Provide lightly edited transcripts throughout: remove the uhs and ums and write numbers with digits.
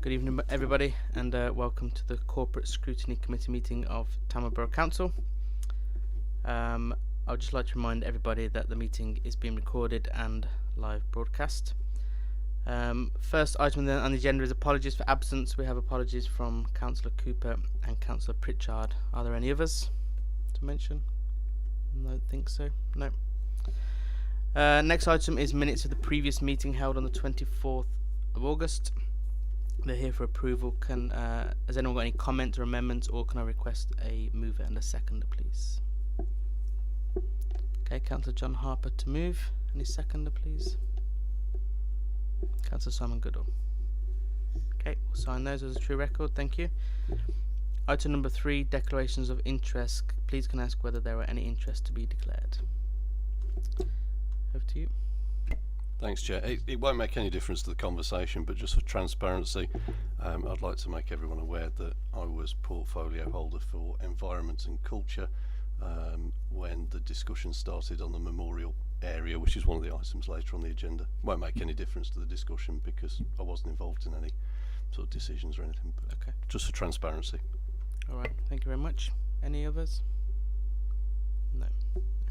Good evening, everybody, and welcome to the Corporate Scrutiny Committee meeting of Tamworth Borough Council. I would just like to remind everybody that the meeting is being recorded and live broadcast. First item on the agenda is apologies for absence. We have apologies from Councillor Cooper and Councillor Pritchard. Are there any others to mention? No, I don't think so. No. Next item is minutes of the previous meeting held on the 24th of August. They're here for approval. Has anyone got any comments or amendments, or can I request a mover and a seconder, please? Okay, Councillor John Harper to move. Any seconder, please? Councillor Simon Goodall. Okay, we'll sign those as a true record. Thank you. Item number 3, declarations of interest. Please can I ask whether there are any interests to be declared? Over to you. Thanks, Chair. It won't make any difference to the conversation, but just for transparency, I'd like to make everyone aware that I was portfolio holder for Environment and Culture when the discussion started on the memorial area, which is one of the items later on the agenda. Won't make any difference to the discussion because I wasn't involved in any sort of decisions or anything, but okay, just for transparency. All right, thank you very much. Any others? No.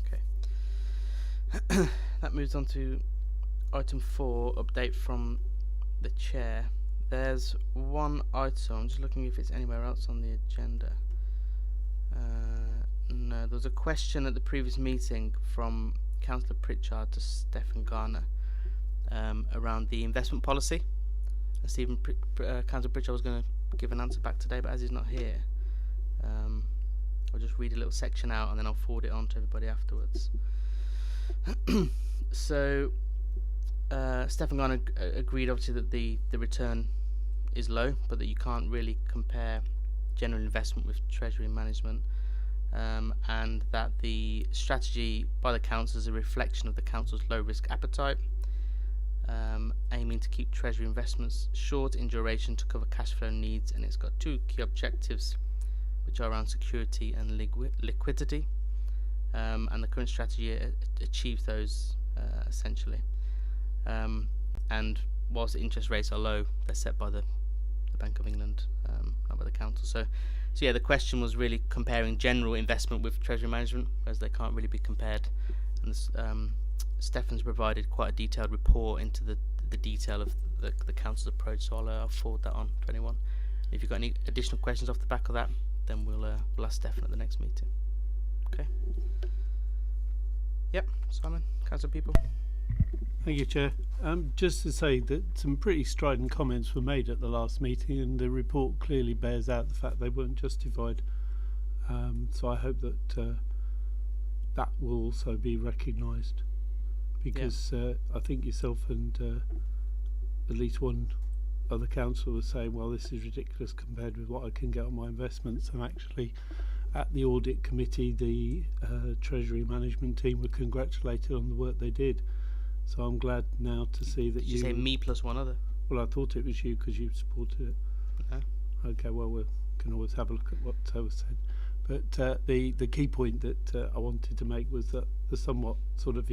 Okay. That moves on to Item 4, update from the chair. There's one item, I'm just looking if it's anywhere else on the agenda. No, there was a question at the previous meeting from Councillor Pritchard to Stephen Garner around the investment policy. And Councillor Pritchard was going to give an answer back today, but as he's not here, I'll just read a little section out and then I'll forward it on to everybody afterwards. So Stephen Garner agreed obviously that the return is low, but that you can't really compare general investment with treasury management, and that the strategy by the council is a reflection of the council's low risk appetite, aiming to keep treasury investments short in duration to cover cash flow needs, and it's got 2 key objectives which are around security and liquidity, and the current strategy achieves those essentially. And whilst the interest rates are low, they're set by the Bank of England, not by the council. So yeah, the question was really comparing general investment with treasury management, whereas they can't really be compared. And this, Stefan's provided quite a detailed report into the detail of the council's approach, so I'll forward that on to anyone. If you've got any additional questions off the back of that, then we'll ask Stefan at the next meeting. Okay. Yep, Simon, council people. Thank you, Chair. Just to say that some pretty strident comments were made at the last meeting, and the report clearly bears out the fact they weren't justified. So I hope that that will also be recognised, because I think yourself and at least one other councillor was saying, well, this is ridiculous compared with what I can get on my investments, and actually at the audit committee the Treasury management team were congratulated on the work they did. So I'm glad now to see that you say me plus one other. Well, I thought it was you because you supported it. Okay, well, we can always have a look at what was said. But the key point that I wanted to make was that the somewhat sort of,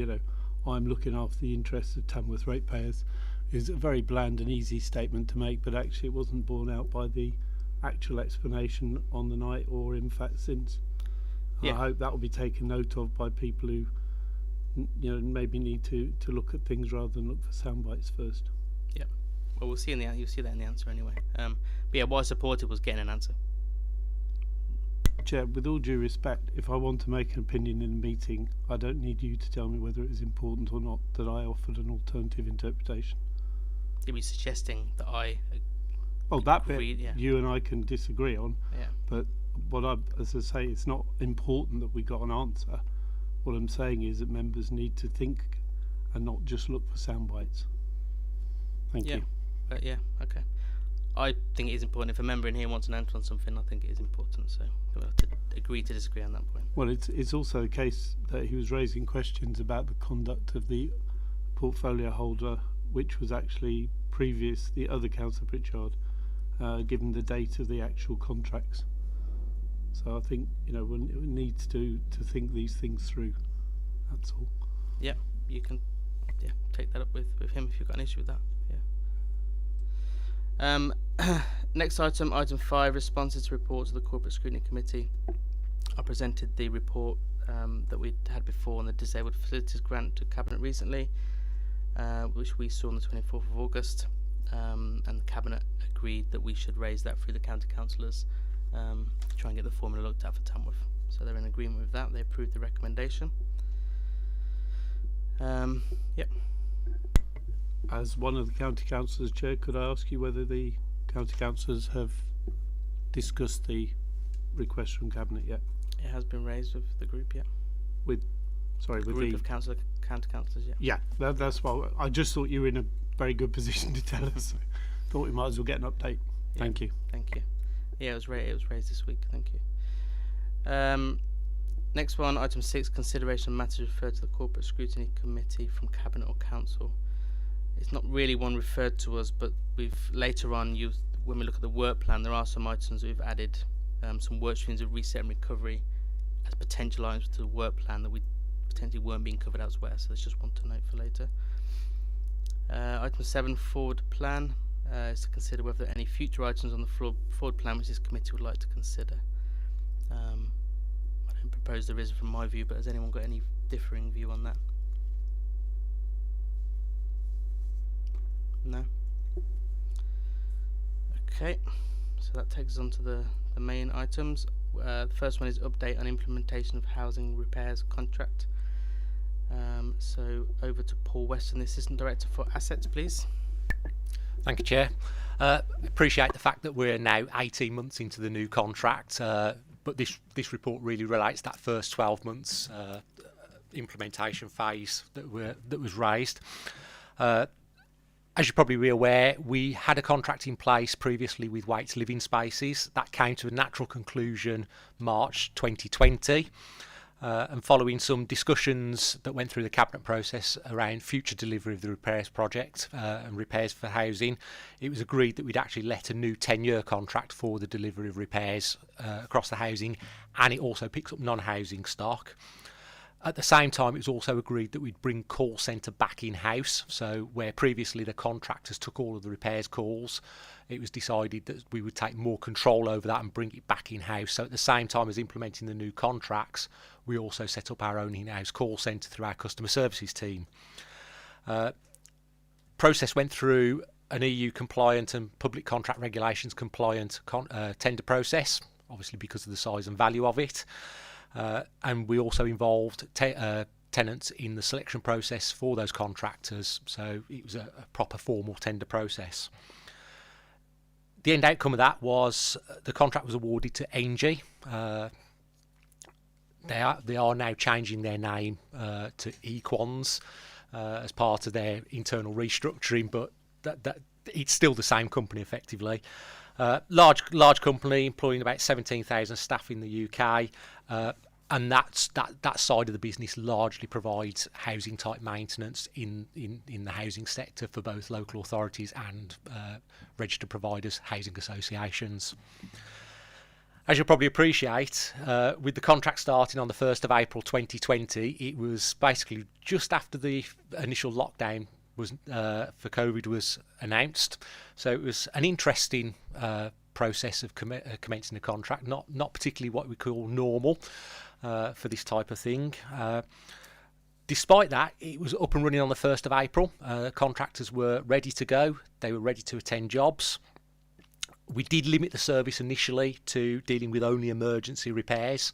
I'm looking after the interests of Tamworth ratepayers is a very bland and easy statement to make, but actually it wasn't borne out by the actual explanation on the night or in fact since. Yeah. I hope that will be taken note of by people who maybe need to look at things rather than look for sound bites first. Yeah, well, we'll see you'll see that in the answer anyway. But yeah, what I supported was getting an answer. Chair, with all due respect, if I want to make an opinion in a meeting, I don't need you to tell me whether it is important or not that I offered an alternative interpretation. You'd be suggesting that I that bit you and I can disagree on. Yeah. But as I say, it's not important that we got an answer. What I'm saying is that members need to think and not just look for sound bites. Thank you. Yeah, okay. I think it is important. If a member in here wants an answer on something, I think it is important. So we'll have to agree to disagree on that point. Well, it's also a case that he was raising questions about the conduct of the portfolio holder, which was actually previous, the other Councillor Pritchard, given the date of the actual contracts. So I think one needs to think these things through. That's all. Yeah, you can take that up with him if you've got an issue with that. Next item, item 5, responses to reports of the Corporate Scrutiny Committee. I presented the report that we had before on the Disabled Facilities Grant to Cabinet recently, which we saw on the 24th of August, and the Cabinet agreed that we should raise that through the County Councillors to try and get the formula looked at for Tamworth. So they're in agreement with that. They approved the recommendation. Yep. As one of the county councillors, Chair, could I ask you whether the county councillors have discussed the request from Cabinet yet? It has been raised with the group, yeah. With Group the of county councillors, yeah. yeah. That's why I just thought you were in a very good position to tell us. Thought we might as well get an update. Yeah. Thank you. Thank you. Yeah, it was raised this week. Thank you. Next one, item 6, consideration of matters referred to the Corporate Scrutiny Committee from Cabinet or Council. It's not really one referred to us, but we've later on, when we look at the work plan, there are some items that we've added, some work streams of reset and recovery as potential items to the work plan that we potentially weren't being covered elsewhere. So that's just one to note for later. Item 7, forward plan, is to consider whether any future items on the forward plan which this committee would like to consider. I don't propose there is from my view, but has anyone got any differing view on that? No? Okay, so that takes us on to the main items. The first one is update on implementation of housing repairs contract. So over to Paul Weston, the Assistant Director for Assets, please. Thank you, Chair. Appreciate the fact that we're now 18 months into the new contract, but this report really relates to that first 12 months implementation phase that was raised. As you're probably aware, we had a contract in place previously with Waits Living Spaces. That came to a natural conclusion March 2020. And following some discussions that went through the Cabinet process around future delivery of the repairs project and repairs for housing, it was agreed that we'd actually let a new 10-year contract for the delivery of repairs across the housing, and it also picks up non-housing stock. At the same time, it was also agreed that we'd bring call centre back in-house. So where previously the contractors took all of the repairs calls, it was decided that we would take more control over that and bring it back in-house. So at the same time as implementing the new contracts, we also set up our own in-house call centre through our customer services team. Process went through an EU compliant and public contract regulations compliant tender process, obviously because of the size and value of it. And we also involved tenants in the selection process for those contractors, so it was a proper formal tender process. The end outcome of that was the contract was awarded to NG. They are now changing their name to Equans as part of their internal restructuring, but that it's still the same company effectively. Large company employing about 17,000 staff in the UK, and that side of the business largely provides housing type maintenance in the housing sector for both local authorities and registered providers, housing associations. As you'll probably appreciate, with the contract starting on the 1st of April 2020, it was basically just after the initial lockdown was for COVID was announced. So it was an interesting process of commencing a contract, not particularly what we call normal for this type of thing. Despite that, it was up and running on the 1st of April. Contractors were ready to go. They were ready to attend jobs. We did limit the service initially to dealing with only emergency repairs,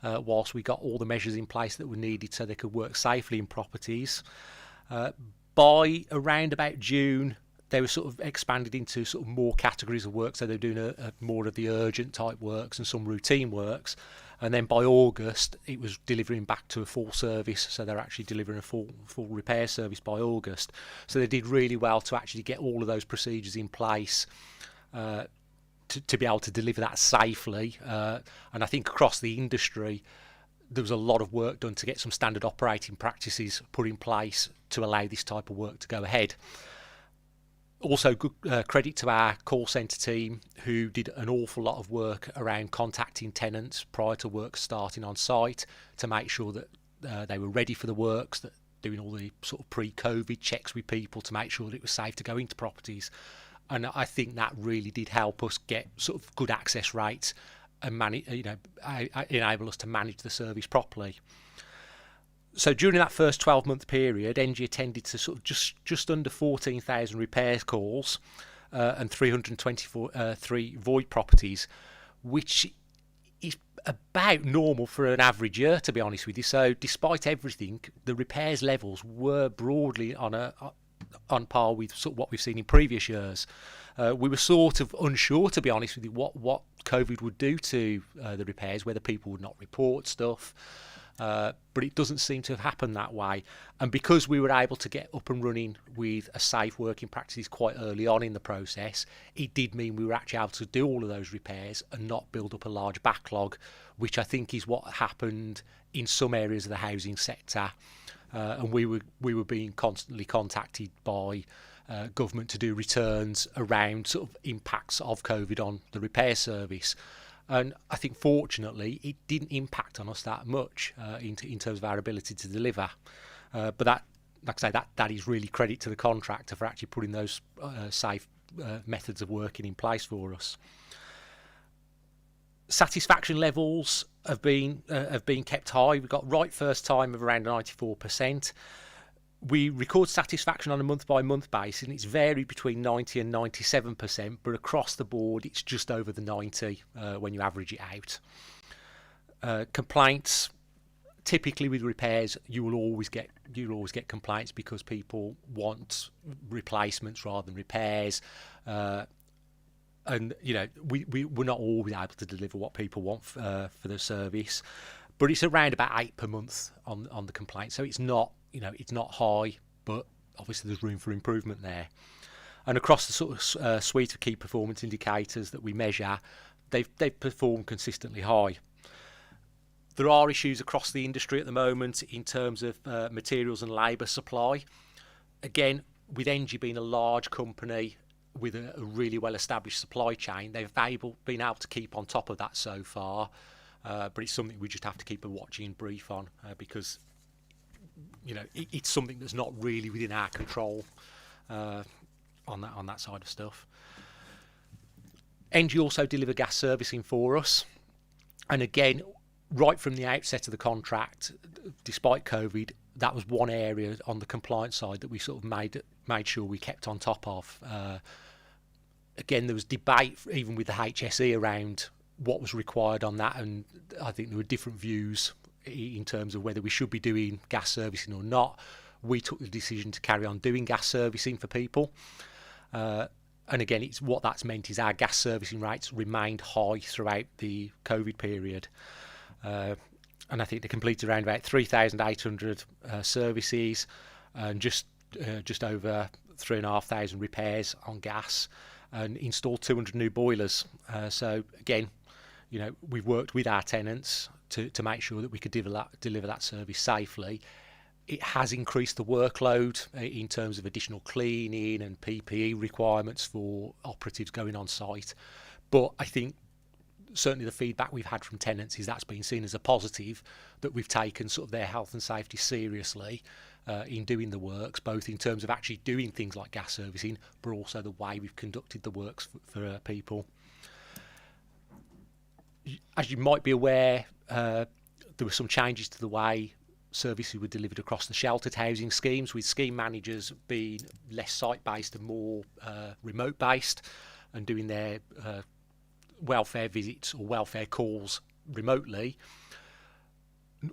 whilst we got all the measures in place that were needed so they could work safely in properties. By around about June, they were sort of expanded into sort of more categories of work, so they were doing more of the urgent type works and some routine works. And then by August, it was delivering back to a full service, so they're actually delivering a full repair service by August. So they did really well to actually get all of those procedures in place to be able to deliver that safely. And I think across the industry, there was a lot of work done to get some standard operating practices put in place to allow this type of work to go ahead. Also, good credit to our call centre team, who did an awful lot of work around contacting tenants prior to work starting on site to make sure that they were ready for the works, that doing all the sort of pre-COVID checks with people to make sure that it was safe to go into properties, and I think that really did help us get sort of good access rates and enable us to manage the service properly. So during that first 12-month period, ENGIE attended to sort of just under 14,000 repairs calls and 323 void properties, which is about normal for an average year, to be honest with you. So despite everything, the repairs levels were broadly on par with sort of what we've seen in previous years. We were sort of unsure, to be honest with you, what COVID would do to the repairs, whether people would not report stuff. But it doesn't seem to have happened that way. And because we were able to get up and running with a safe working practices quite early on in the process, it did mean we were actually able to do all of those repairs and not build up a large backlog, which I think is what happened in some areas of the housing sector. And we were being constantly contacted by government to do returns around sort of impacts of COVID on the repair service. And I think, fortunately, it didn't impact on us that much in terms of our ability to deliver. But that, like I say, that is really credit to the contractor for actually putting those safe methods of working in place for us. Satisfaction levels have been kept high. We've got right first time of around 94%. We record satisfaction on a month-by-month basis, and it's varied between 90 and 97%, but across the board, it's just over the 90 when you average it out. Complaints, typically with repairs, you'll always get complaints because people want replacements rather than repairs, and we're not always able to deliver what people want for the service, but it's around about 8 per month on the complaint, so it's not. It's not high, but obviously there's room for improvement there. And across the sort of suite of key performance indicators that we measure, they've performed consistently high. There are issues across the industry at the moment in terms of materials and labour supply. Again, with ENGIE being a large company with a really well-established supply chain, they've been able to keep on top of that so far. But it's something we just have to keep a watching brief on because it's something that's not really within our control on that side of stuff. ENGIE also deliver gas servicing for us, and again, right from the outset of the contract, despite COVID, that was one area on the compliance side that we sort of made sure we kept on top of. Again, there was debate even with the HSE around what was required on that, and I think there were different views in terms of whether we should be doing gas servicing or not. We took the decision to carry on doing gas servicing for people. And again, what that's meant is our gas servicing rates remained high throughout the COVID period. And I think they completed around about 3,800 services and just over 3,500 repairs on gas and installed 200 new boilers. So again, we've worked with our tenants to make sure that we could deliver that service safely. It has increased the workload in terms of additional cleaning and PPE requirements for operatives going on site. But I think certainly the feedback we've had from tenants is that's been seen as a positive, that we've taken sort of their health and safety seriously in doing the works, both in terms of actually doing things like gas servicing, but also the way we've conducted the works for people. As you might be aware, there were some changes to the way services were delivered across the sheltered housing schemes, with scheme managers being less site-based and more remote-based and doing their welfare visits or welfare calls remotely.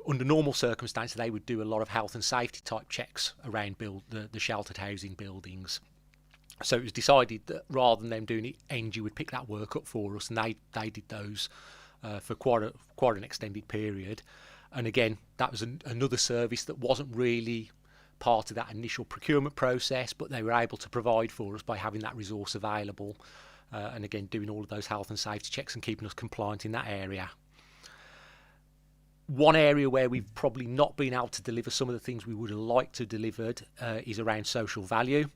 Under normal circumstances, they would do a lot of health and safety type checks around the sheltered housing buildings. So it was decided that rather than them doing it, ENGIE would pick that work up for us, and they did those for quite an extended period. And again, that was another service that wasn't really part of that initial procurement process, but they were able to provide for us by having that resource available, and again doing all of those health and safety checks and keeping us compliant in that area. One area where we've probably not been able to deliver some of the things we would have liked to have delivered is around social value.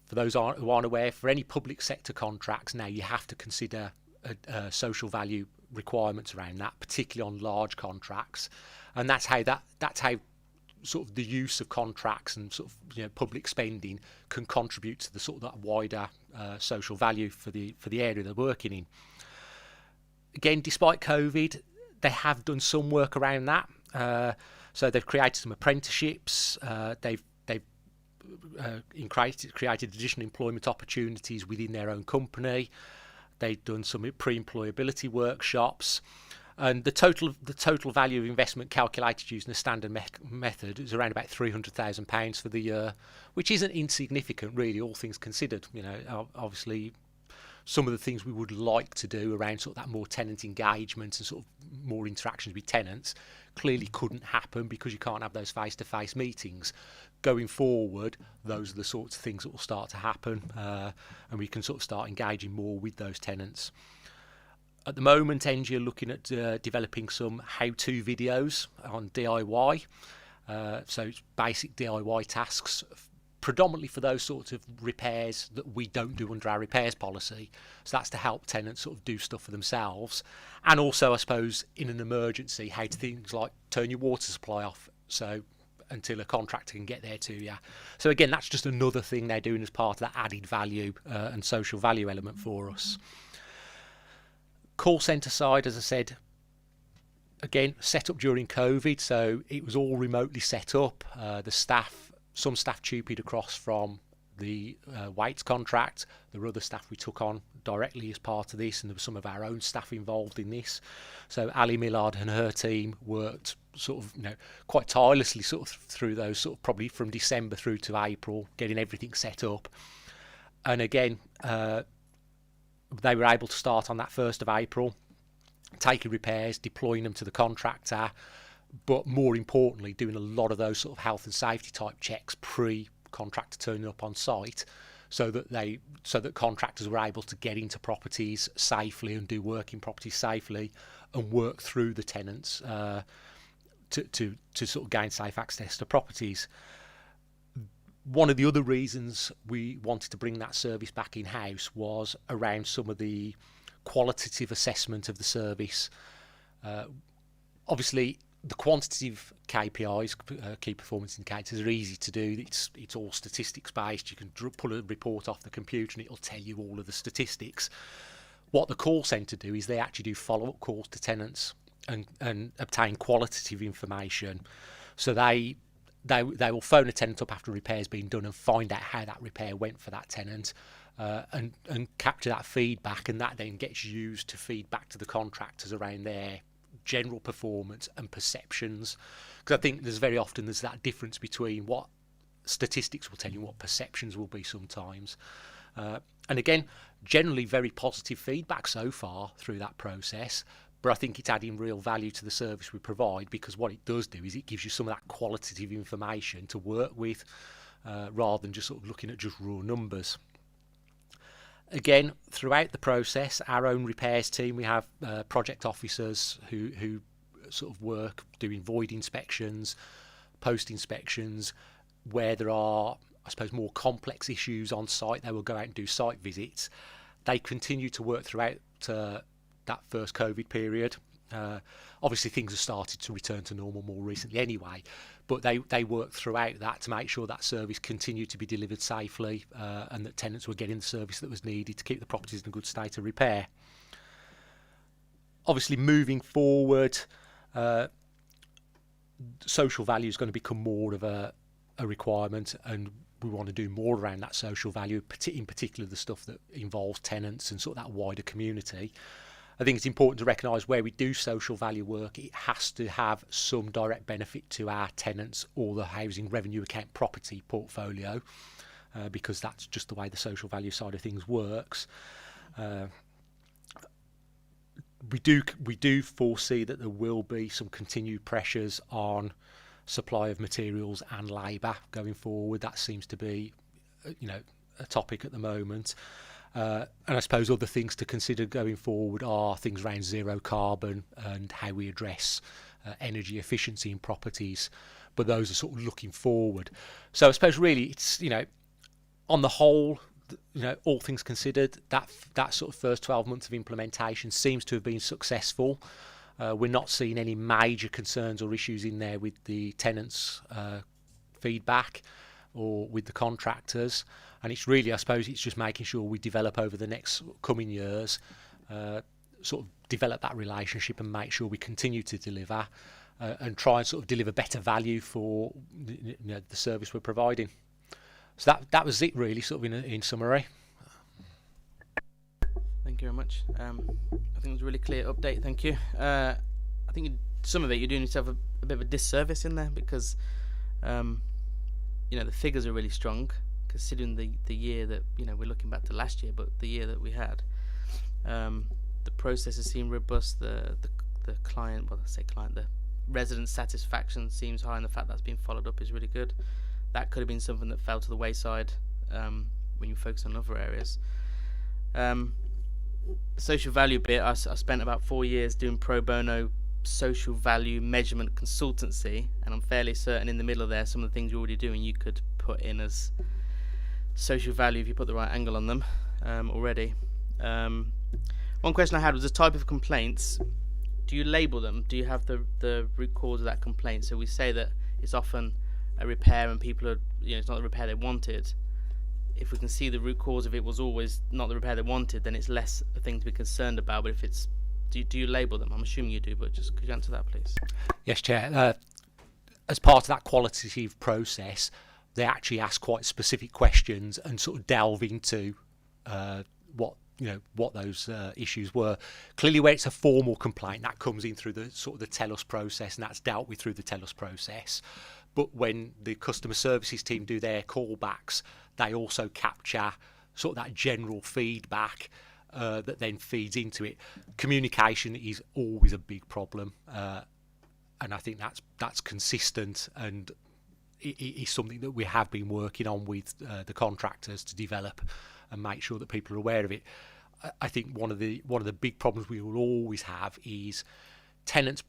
For those who aren't aware, for any public sector contracts now, you have to consider social value requirements around that, particularly on large contracts, and that's how sort of the use of contracts and sort of public spending can contribute to the sort of that wider social value for the area they're working in. Again, despite COVID, they have done some work around that. So they've created some apprenticeships. They've created additional employment opportunities within their own company. They've done some pre-employability workshops. And the total value of investment calculated using a standard method is around about £300,000 for the year, which isn't insignificant, really, all things considered. Obviously, some of the things we would like to do around sort of that more tenant engagement and sort of more interactions with tenants clearly couldn't happen because you can't have those face-to-face meetings. Going forward, those are the sorts of things that will start to happen, and we can sort of start engaging more with those tenants. At the moment, ENGIE are looking at developing some how-to videos on DIY. So it's basic DIY tasks, predominantly for those sorts of repairs that we don't do under our repairs policy. So that's to help tenants sort of do stuff for themselves. And also, I suppose, in an emergency, how to things like turn your water supply off, so until a contractor can get there to you. So again, that's just another thing they're doing as part of that added value and social value element for us. Call centre side, as I said, again, set up during COVID, so it was all remotely set up. Some staff tupied across from the Waits contract. There were other staff we took on directly as part of this, and there were some of our own staff involved in this. So Ali Millard and her team worked sort of, quite tirelessly sort of through those sort of probably from December through to April, getting everything set up. And again, they were able to start on that 1st of April, taking repairs, deploying them to the contractor, but more importantly, doing a lot of those sort of health and safety type checks pre-contractor turning up on site, so that contractors were able to get into properties safely and do work in properties safely and work through the tenants to sort of gain safe access to properties. One of the other reasons we wanted to bring that service back in-house was around some of the qualitative assessment of the service. Obviously, the quantitative KPIs, key performance indicators, are easy to do. It's all statistics based. You can pull a report off the computer and it'll tell you all of the statistics. What the call centre do is they actually do follow-up calls to tenants and obtain qualitative information. So they will phone a tenant up after a repair's been done and find out how that repair went for that tenant, and capture that feedback, and that then gets used to feed back to the contractors around their general performance and perceptions. Because I think there's that difference between what statistics will tell you and what perceptions will be sometimes. And again, generally very positive feedback so far through that process. But I think it's adding real value to the service we provide, because what it does do is it gives you some of that qualitative information to work with, rather than just sort of looking at just raw numbers. Again, throughout the process, our own repairs team, we have project officers who sort of work doing void inspections, post inspections. Where there are, I suppose, more complex issues on site, they will go out and do site visits. They continue to work throughout that first COVID period. Obviously things have started to return to normal more recently anyway, but they work throughout that to make sure that service continued to be delivered safely, and that tenants were getting the service that was needed to keep the properties in a good state of repair. Obviously moving forward, social value is going to become more of a requirement, and we want to do more around that social value, in particular the stuff that involves tenants and sort of that wider community. I think it's important to recognise where we do social value work, it has to have some direct benefit to our tenants or the housing revenue account property portfolio, because that's just the way the social value side of things works. We do foresee that there will be some continued pressures on supply of materials and labour going forward. That seems to be, a topic at the moment. And I suppose other things to consider going forward are things around zero carbon and how we address energy efficiency in properties. But those are sort of looking forward. So I suppose really it's, on the whole, all things considered, that sort of first 12 months of implementation seems to have been successful. We're not seeing any major concerns or issues in there with the tenants' feedback or with the contractors. And it's really, I suppose, it's just making sure we develop over the next coming years, sort of develop that relationship and make sure we continue to deliver and try and sort of deliver better value for the service we're providing. So that was it really, sort of in summary. Thank you very much. I think it was a really clear update. Thank you. I think some of it you're doing yourself a bit of a disservice in there because the figures are really strong considering the year that we're looking back to last year, but the year that we had. The processes seem robust. The client, well, I say client, the resident satisfaction seems high, and the fact that's been followed up is really good. That could have been something that fell to the wayside when you focus on other areas. Social value bit, I spent about 4 years doing pro bono social value measurement consultancy, and I'm fairly certain in the middle of there some of the things you're already doing you could put in as social value if you put the right angle on them already. One question I had was the type of complaints. Do you label them? Do you have the root cause of that complaint? So we say that it's often a repair and people are, it's not the repair they wanted. If we can see the root cause of it was always not the repair they wanted, then it's less a thing to be concerned about. But if it's, do you label them? I'm assuming you do, but just could you answer that, please? Yes, Chair. As part of that qualitative process, they actually ask quite specific questions and sort of delve into what those issues were. Clearly, where it's a formal complaint, that comes in through the sort of the tell us process, and that's dealt with through the tell us process. But when the customer services team do their callbacks, they also capture sort of that general feedback that then feeds into it. Communication is always a big problem, and I think that's consistent, and it is something that we have been working on with the contractors to develop and make sure that people are aware of it. I think one of the big problems we will always have is tenants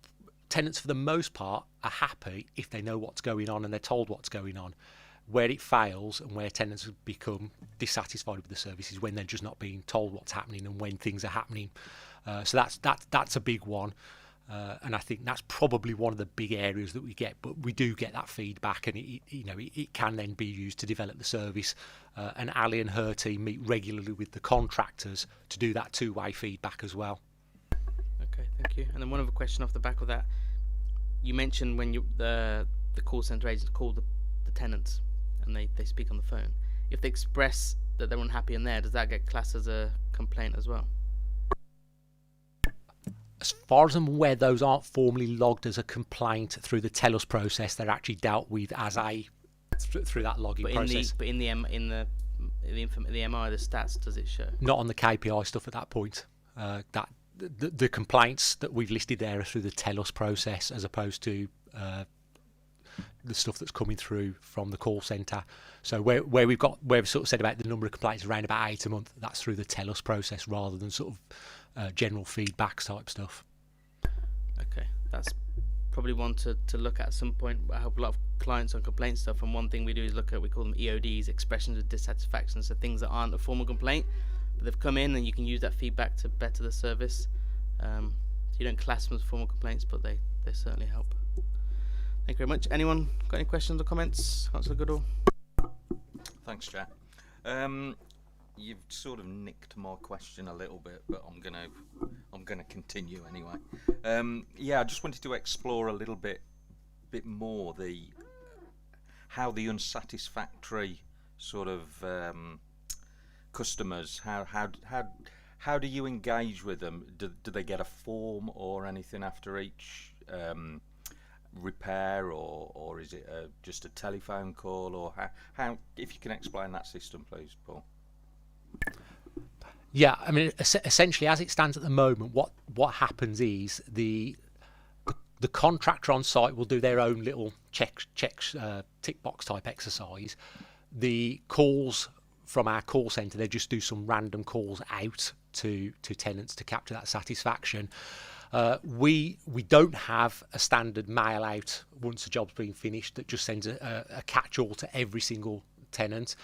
for the most part are happy if they know what's going on and they're told what's going on. Where it fails and where tenants have become dissatisfied with the service is when they're just not being told what's happening and when things are happening. So that's a big one. And I think that's probably one of the big areas that we get, but we do get that feedback, and it can then be used to develop the service. And Ali and her team meet regularly with the contractors to do that two-way feedback as well. Okay, thank you. And then one other question off the back of that, you mentioned when the call centre agents call the tenants and they speak on the phone. If they express that they're unhappy in there, does that get classed as a complaint as well? As far as I'm aware, those aren't formally logged as a complaint through the tell us process. They're actually dealt with as through that logging process. But in the MI, the stats, does it show? Not on the KPI stuff at that point. The complaints that we've listed there are through the tell us process, as opposed to the stuff that's coming through from the call centre. So where we've sort of said about the number of complaints around about 8 a month, that's through the tell us process rather than sort of general feedbacks type stuff. Okay, that's probably one to look at some point. I have a lot of clients on complaint stuff, and one thing we do is look at, we call them EODs, expressions of dissatisfaction, so things that aren't a formal complaint, but they've come in and you can use that feedback to better the service. So you don't class them as formal complaints, but they certainly help. Thank you very much. Anyone got any questions or comments? Councillor Goodall. Thanks, Chair. You've sort of nicked my question a little bit, but I'm gonna continue anyway. I just wanted to explore a little bit more how the unsatisfactory sort of customers, how do you engage with them? Do they get a form or anything after each repair, or is it just a telephone call, or how? If you can explain that system, please, Paul. Yeah, I mean, essentially, as it stands at the moment, what happens is the contractor on site will do their own little tick box type exercise. The calls from our call centre, they just do some random calls out to tenants to capture that satisfaction. We don't have a standard mail out once the job's been finished that just sends a catch-all to every single tenant.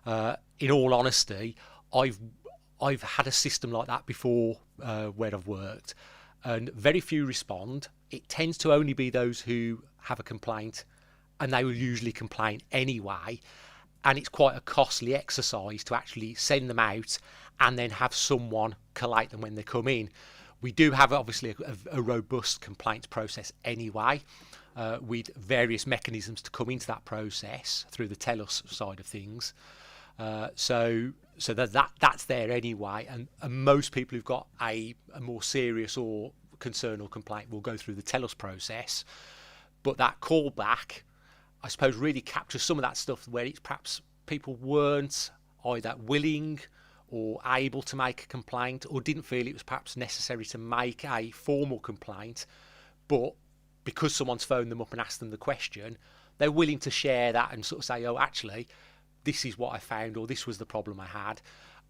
In all honesty, I've had a system like that before where I've worked, and very few respond. It tends to only be those who have a complaint, and they will usually complain anyway. And it's quite a costly exercise to actually send them out and then have someone collate them when they come in. We do have obviously a robust complaints process anyway, with various mechanisms to come into that process through the tell us side of things. So that's there anyway, and most people who've got a more serious or concern or complaint will go through the tell us process. But that callback, I suppose, really captures some of that stuff where it's perhaps people weren't either willing or able to make a complaint, or didn't feel it was perhaps necessary to make a formal complaint, but because someone's phoned them up and asked them the question, they're willing to share that and sort of say, oh, actually, this is what I found, or this was the problem I had.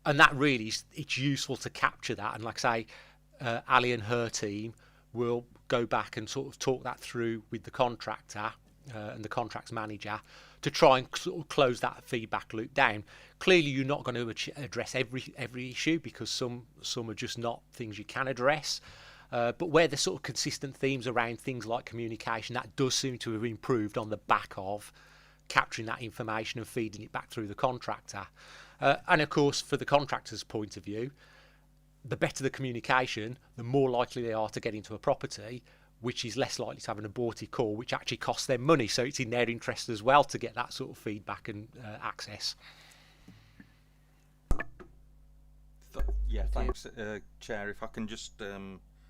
And that really, it's useful to capture that. And like I say, Ali and her team will go back and sort of talk that through with the contractor and the contracts manager to try and sort of close that feedback loop down. Clearly, you're not going to address every issue, because some are just not things you can address. But where there's sort of consistent themes around things like communication, that does seem to have improved on the back of capturing that information and feeding it back through the contractor. And of course, for the contractor's point of view, the better the communication, the more likely they are to get into a property, which is less likely to have an aborted call, which actually costs them money. So it's in their interest as well to get that sort of feedback and access. Yeah, thanks, Chair. If I can just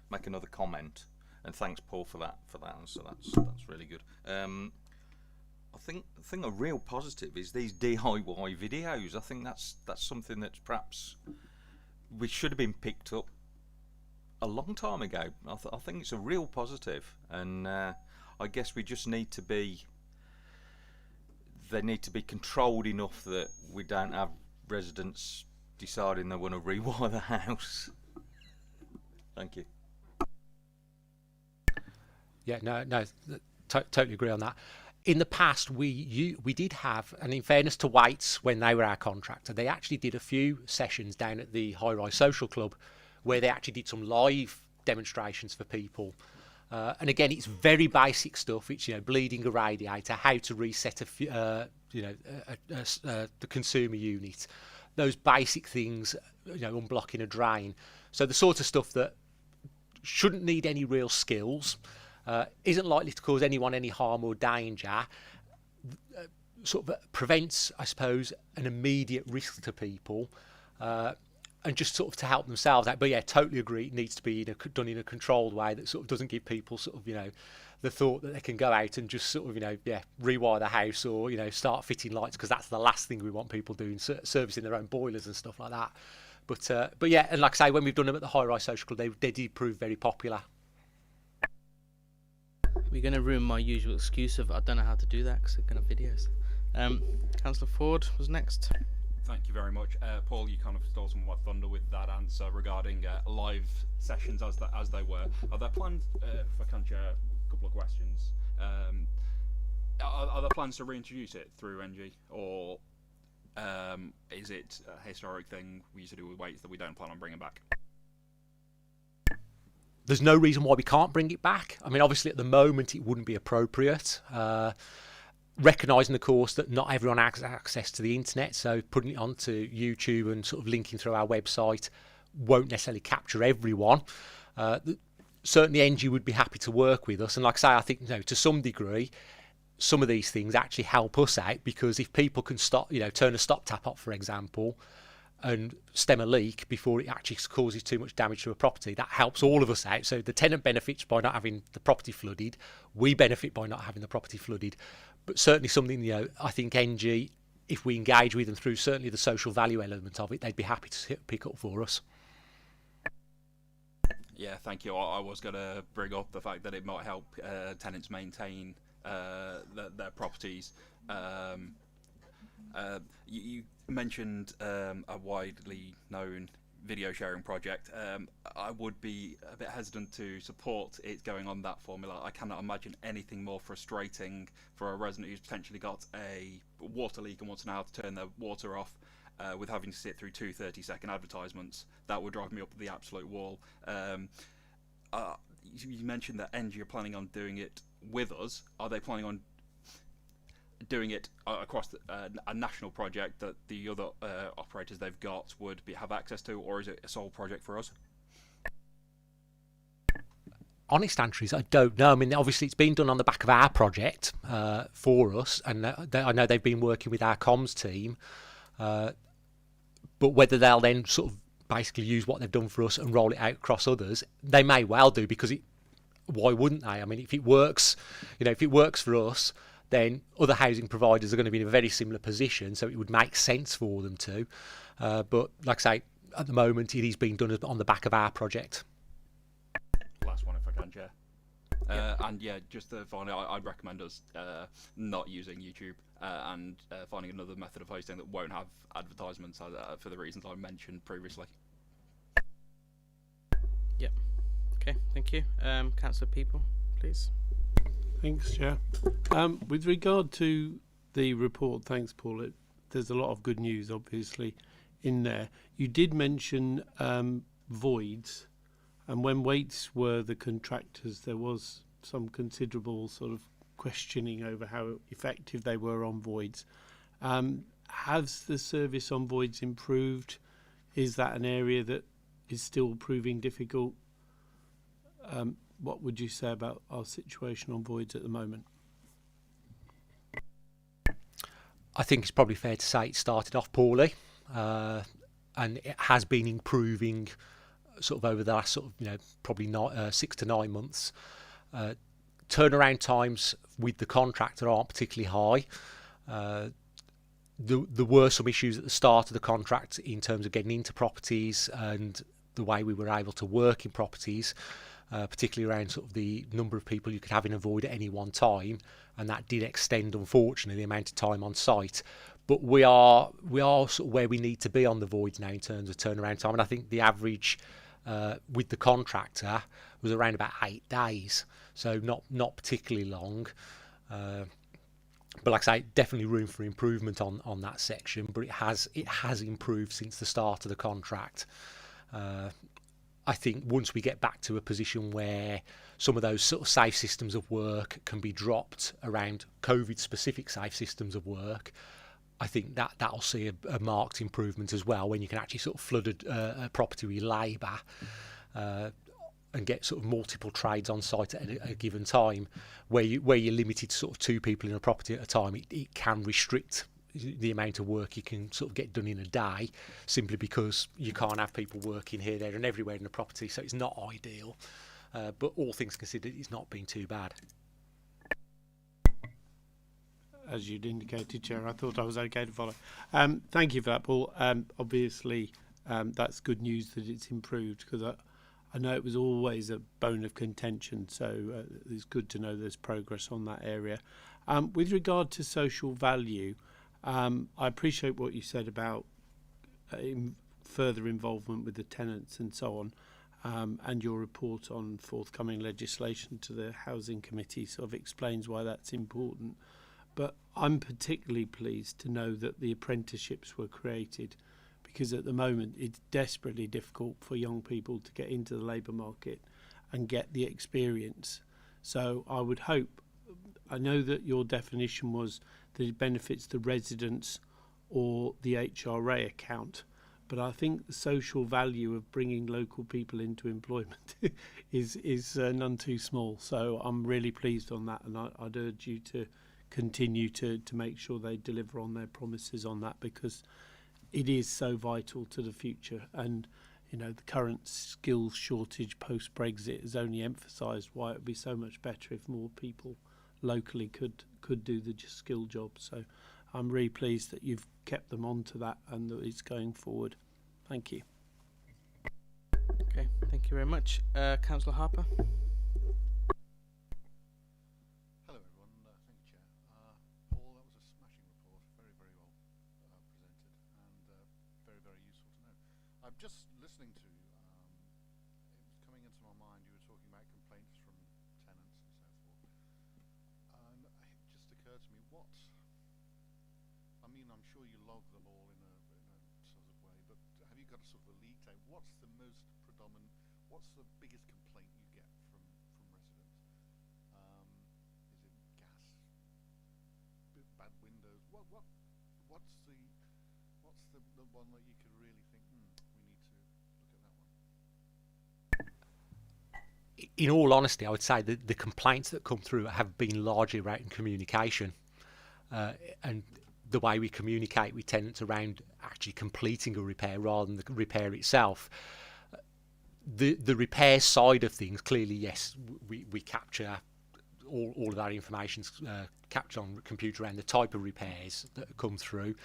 make another comment, and thanks, Paul, for that answer. That's really good. I think a real positive is these DIY videos. I think that's something that's perhaps we should have been picked up a long time ago. I think it's a real positive, and I guess we just need to be. They need to be controlled enough that we don't have residents deciding they want to rewire the house. Thank you. Yeah, no, totally agree on that. In the past, we did have, and in fairness to Waits, when they were our contractor, they actually did a few sessions down at the High Rise Social Club where they actually did some live demonstrations for people. And again, it's very basic stuff. It's, bleeding a radiator, how to reset the consumer unit, those basic things, unblocking a drain. So the sort of stuff that shouldn't need any real skills, isn't likely to cause anyone any harm or danger, sort of prevents, I suppose, an immediate risk to people, and just sort of to help themselves out. But yeah, totally agree, it needs to be done in a controlled way that sort of doesn't give people sort of, the thought that they can go out and just sort of, rewire the house or, start fitting lights, because that's the last thing we want people doing, servicing their own boilers and stuff like that. But yeah, and like I say, when we've done them at the High Rise Social Club, they did prove very popular. We're going to ruin my usual excuse of I don't know how to do that because they're going to have videos. Councillor Ford was next. Thank you very much. Paul, you kind of stole some of my thunder with that answer regarding live sessions as they were. Are there plans, if I can share a couple of questions, are there plans to reintroduce it through NG, or is it a historic thing we used to do with Waits that we don't plan on bringing back? There's no reason why we can't bring it back. I mean, obviously at the moment it wouldn't be appropriate. Recognising, of course, that not everyone has access to the internet, so putting it onto YouTube and sort of linking through our website won't necessarily capture everyone. Certainly NG would be happy to work with us, and like I say, I think to some degree some of these things actually help us out, because if people can stop, turn a stop tap off, for example, and stem a leak before it actually causes too much damage to a property, that helps all of us out. So the tenant benefits by not having the property flooded, we benefit by not having the property flooded. But certainly something, I think NG, if we engage with them through certainly the social value element of it, they'd be happy to pick up for us. Yeah, thank you. I was going to bring up the fact that it might help tenants maintain their properties. You mentioned a widely known video sharing project. I would be a bit hesitant to support it going on that formula. I cannot imagine anything more frustrating for a resident who's potentially got a water leak and wants to know how to turn their water off, with having to sit through two 30-second advertisements. That would drive me up the absolute wall. you mentioned that Engie are planning on doing it with us. Are they planning on doing it across a national project that the other operators they've got would have access to, or is it a sole project for us? Honest answer is I don't know. I mean, obviously it's been done on the back of our project for us, and I know they've been working with our comms team, but whether they'll then sort of basically use what they've done for us and roll it out across others, they may well do, because why wouldn't they? I mean, if it works, if it works for us, then other housing providers are going to be in a very similar position, so it would make sense for them to. But like I say, at the moment it is being done on the back of our project. Last one, if I can, Chair. And yeah, just finally, I'd recommend us not using YouTube and finding another method of hosting that won't have advertisements for the reasons I mentioned previously. Yep. Okay, thank you. Councillor People, please. Thanks, Chair. With regard to the report, thanks, Paul. There's a lot of good news, obviously, in there. You did mention voids, and when Waits were the contractors, there was some considerable sort of questioning over how effective they were on voids. Has the service on voids improved? Is that an area that is still proving difficult? What would you say about our situation on voids at the moment? I think it's probably fair to say it started off poorly, and it has been improving sort of over the last probably 6 to 9 months. Turnaround times with the contractor aren't particularly high. There were some issues at the start of the contract in terms of getting into properties and the way we were able to work in properties, particularly around sort of the number of people you could have in a void at any one time, and that did extend, unfortunately, the amount of time on site. But we are sort of where we need to be on the voids now in terms of turnaround time, and I think the average with the contractor was around about 8 days, so not particularly long. But like I say, definitely room for improvement on that section, but it has improved since the start of the contract. I think once we get back to a position where some of those sort of safe systems of work can be dropped around COVID-specific safe systems of work, I think that'll see a marked improvement as well, when you can actually sort of flood a property with labour and get sort of multiple trades on site at a given time. Where you're limited to sort of 2 people in a property at a time, it can restrict the amount of work you can sort of get done in a day, simply because you can't have people working here, there and everywhere in the property, so it's not ideal. But all things considered, it's not been too bad. As you'd indicated, Chair, I thought I was okay to follow. Thank you for that, Paul. Obviously, that's good news that it's improved, because I know it was always a bone of contention, so it's good to know there's progress on that area. With regard to social value, I appreciate what you said about further involvement with the tenants and so on, and your report on forthcoming legislation to the Housing Committee sort of explains why that's important. But I'm particularly pleased to know that the apprenticeships were created, because at the moment it's desperately difficult for young people to get into the labour market and get the experience. So I would hope, I know that your definition was that it benefits the residents or the HRA account, but I think the social value of bringing local people into employment is none too small. So I'm really pleased on that, and I'd urge you to continue to make sure they deliver on their promises on that, because it is so vital to the future. And the current skills shortage post-Brexit has only emphasised why it would be so much better if more people locally could do the skill jobs. So I'm really pleased that you've kept them on to that and that it's going forward. Thank you. Okay, thank you very much. Councillor Harper. Hello everyone, thank you, Chair. Paul, that was a smashing report, very, very well presented, and very, very useful to know. I'm just listening to, it was coming into my mind, you were talking about complaints from tenants and so forth, and it just occurred to me, I'm sure you log them all in a sort of way, but have you got a sort of a lead time? What's the most predominant, what's the biggest complaint you get What's the one that you could really think, we need to look at that one? In all honesty, I would say that the complaints that come through have been largely around communication, and the way we communicate with tenants around actually completing a repair rather than the repair itself. The repair side of things, clearly, yes, we capture all of that information captured on the computer around the type of repairs that come through.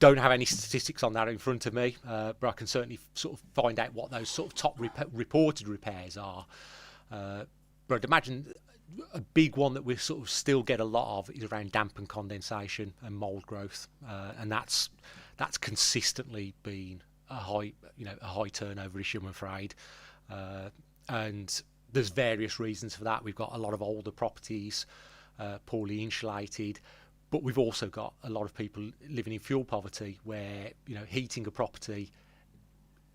Don't have any statistics on that in front of me, but I can certainly sort of find out what those sort of top reported repairs are. But I'd imagine a big one that we sort of still get a lot of is around damp and condensation and mould growth, and that's consistently been a high turnover issue, I'm afraid. And there's various reasons for that. We've got a lot of older properties, poorly insulated, but we've also got a lot of people living in fuel poverty where heating a property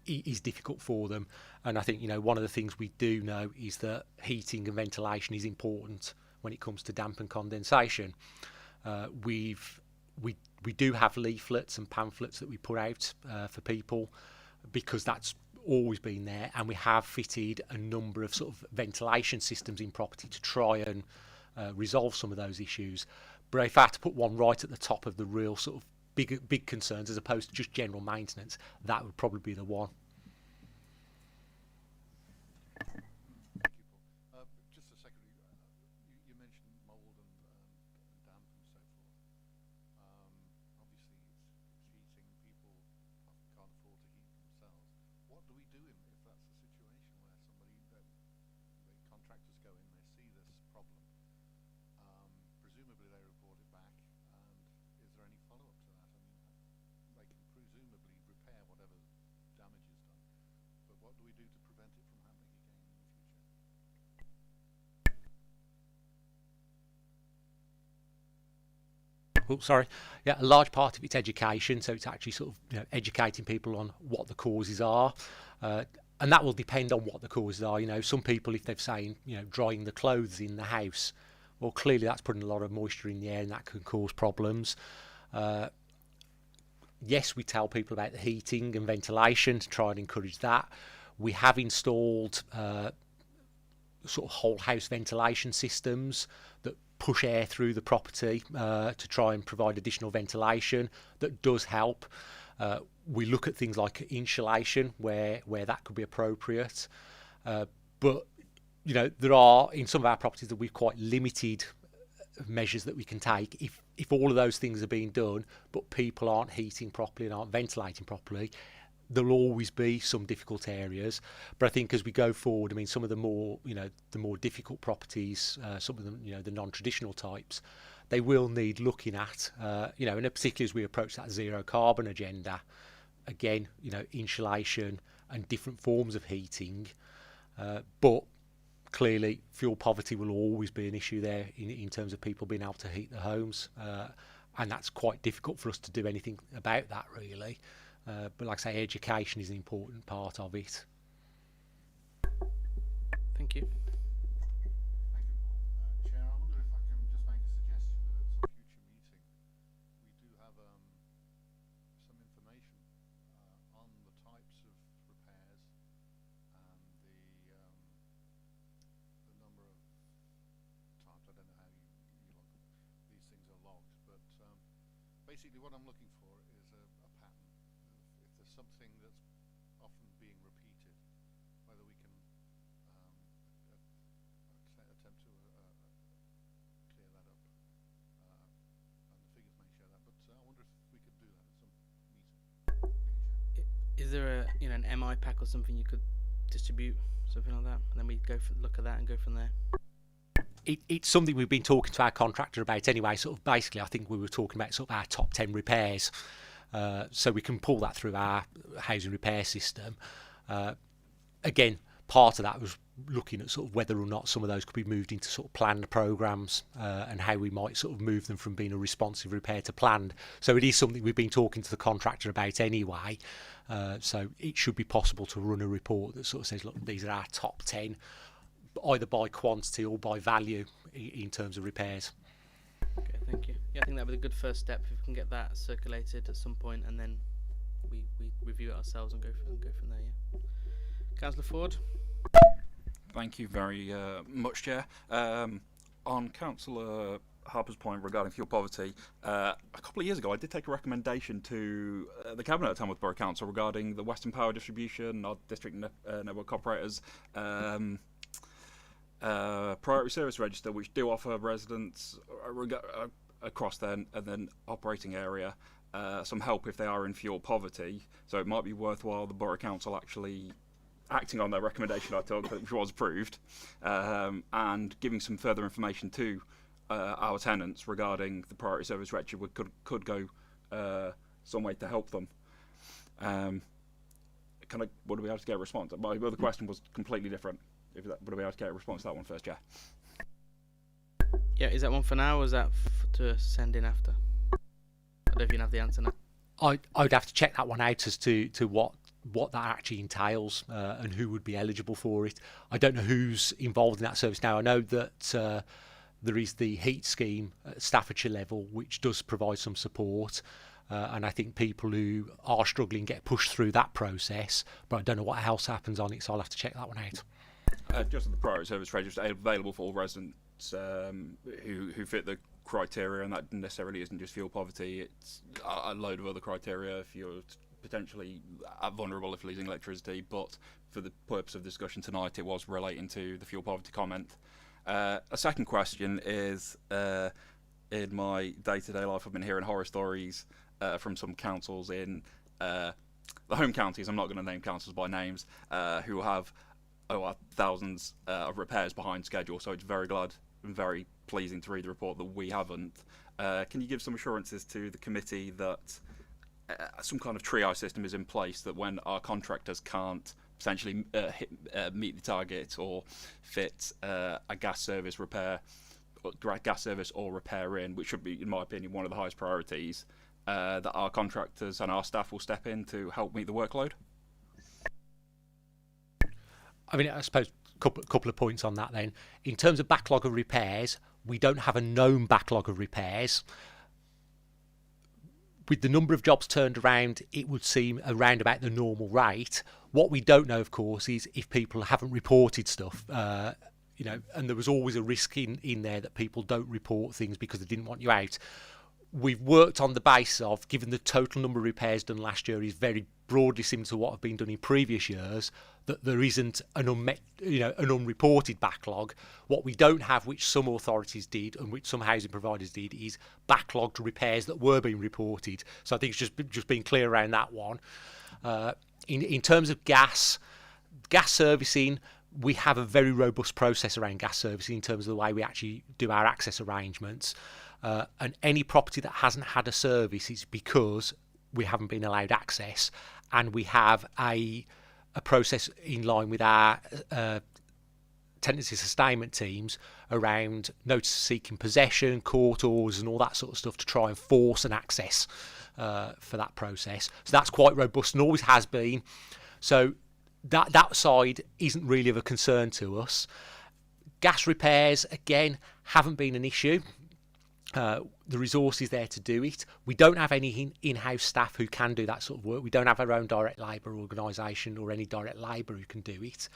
is difficult for them. And I think one of the things we do know is that heating and ventilation is important when it comes to damp and condensation. We do have leaflets and pamphlets that we put out for people because that's always been there, and we have fitted a number of sort of ventilation systems in property to try and resolve some of those issues. But if I had to put one right at the top of the real sort of big concerns as opposed to just general maintenance, that would probably be the one. Thank you, Paul. Just a second, you mentioned mould and damp and so forth. Obviously, it's heating. People can't afford to heat themselves. What do we do if that's a situation where the contractors go in, they see this problem, presumably they report it back, and is there any follow-up to that? I mean, they can presumably repair whatever damage is done, but what do we do to prevent it from happening again in the future? Oh, sorry. Yeah, a large part of it's education, so it's actually sort of educating people on what the causes are, and that will depend on what the causes are. Some people, if they're saying drying the clothes in the house, well, clearly that's putting a lot of moisture in the air, and that can cause problems. Yes, we tell people about the heating and ventilation to try and encourage that. We have installed sort of whole house ventilation systems that push air through the property to try and provide additional ventilation. That does help. We look at things like insulation where that could be appropriate, but there are in some of our properties that we've quite limited measures that we can take. If all of those things are being done but people aren't heating properly and aren't ventilating properly, there'll always be some difficult areas. But I think as we go forward, I mean, some of the more difficult properties, some of them the non-traditional types, they will need looking at, and particularly as we approach that zero carbon agenda, again, insulation and different forms of heating, but clearly fuel poverty will always be an issue there in terms of people being able to heat their homes, and that's quite difficult for us to do anything about that really. But like I say, education is an important part of it. Thank you. Thank you, Paul. Chair, I wonder if I can just make a suggestion that at some future meeting we do have some information on the types of repairs and the number of times. I don't know how these things are logged, but basically what I'm looking for is a pattern. If there's something that's often being repeated, whether we can attempt to clear that up, and the figures may show that. But I wonder if we could do that at some meeting. Is there an MI pack or something you could distribute, something like that, and then we look at that and go from there? It's something we've been talking to our contractor about anyway. Sort of basically, I think we were talking about sort of our top 10 repairs, so we can pull that through our housing repair system. Again, part of that was looking at sort of whether or not some of those could be moved into sort of planned programs, and how we might sort of move them from being a responsive repair to planned. So it is something we've been talking to the contractor about anyway. So it should be possible to run a report that sort of says, look, these are our top 10, either by quantity or by value in terms of repairs. Okay, thank you. Yeah, I think that would be a good first step if we can get that circulated at some point, and then we review it ourselves and go from there. Yeah. Councillor Ford. Thank you very much, Chair. On Councillor Harper's point regarding fuel poverty, a couple of years ago I did take a recommendation to the Cabinet at Tamworth Borough Council regarding the Western Power Distribution, our district network operators, priority service register, which do offer residents across their operating area some help if they are in fuel poverty. So it might be worthwhile the Borough Council actually acting on that recommendation I took, which was approved, and giving some further information to our tenants regarding the priority service register could go some way to help them. Would we be able to get a response? My other question was completely different. Would we be able to get a response to that one first, Chair? Yeah, is that one for now, or is that to send in after? I don't know if you can have the answer now. I'd have to check that one out as to what that actually entails and who would be eligible for it. I don't know who's involved in that service now. I know that there is the heat scheme at Staffordshire level, which does provide some support, and I think people who are struggling get pushed through that process, but I don't know what else happens on it, so I'll have to check that one out. Just the priority service register available for all residents who fit the criteria, and that necessarily isn't just fuel poverty, it's a load of other criteria if you're potentially vulnerable if losing electricity, but for the purpose of discussion tonight it was relating to the fuel poverty comment. A second question is, in my day-to-day life I've been hearing horror stories from some councils in the home counties, I'm not going to name councils by names, who have thousands of repairs behind schedule, so it's very glad and very pleasing to read the report that we haven't. Can you give some assurances to the committee that some kind of triage system is in place, that when our contractors can't potentially meet the target or fit a gas service or repair in, which should be, in my opinion, one of the highest priorities, that our contractors and our staff will step in to help meet the workload? I mean, I suppose a couple of points on that then. In terms of backlog of repairs, we don't have a known backlog of repairs. With the number of jobs turned around, it would seem around about the normal rate. What we don't know, of course, is if people haven't reported stuff, and there was always a risk in there that people don't report things because they didn't want you out. We've worked on the basis of, given the total number of repairs done last year is very broadly similar to what have been done in previous years, that there isn't an unreported backlog. What we don't have, which some authorities did and which some housing providers did, is backlogged repairs that were being reported. So I think it's just being clear around that one. In terms of gas servicing, we have a very robust process around gas servicing in terms of the way we actually do our access arrangements. And any property that hasn't had a service is because we haven't been allowed access, and we have a process in line with our tenancy sustainment teams around notice of seeking possession, court orders and all that sort of stuff to try and force an access for that process. So that's quite robust and always has been. So that side isn't really of a concern to us. Gas repairs, again, haven't been an issue. The resource is there to do it. We don't have any in-house staff who can do that sort of work. We don't have our own direct labour organisation or any direct labour who can do it.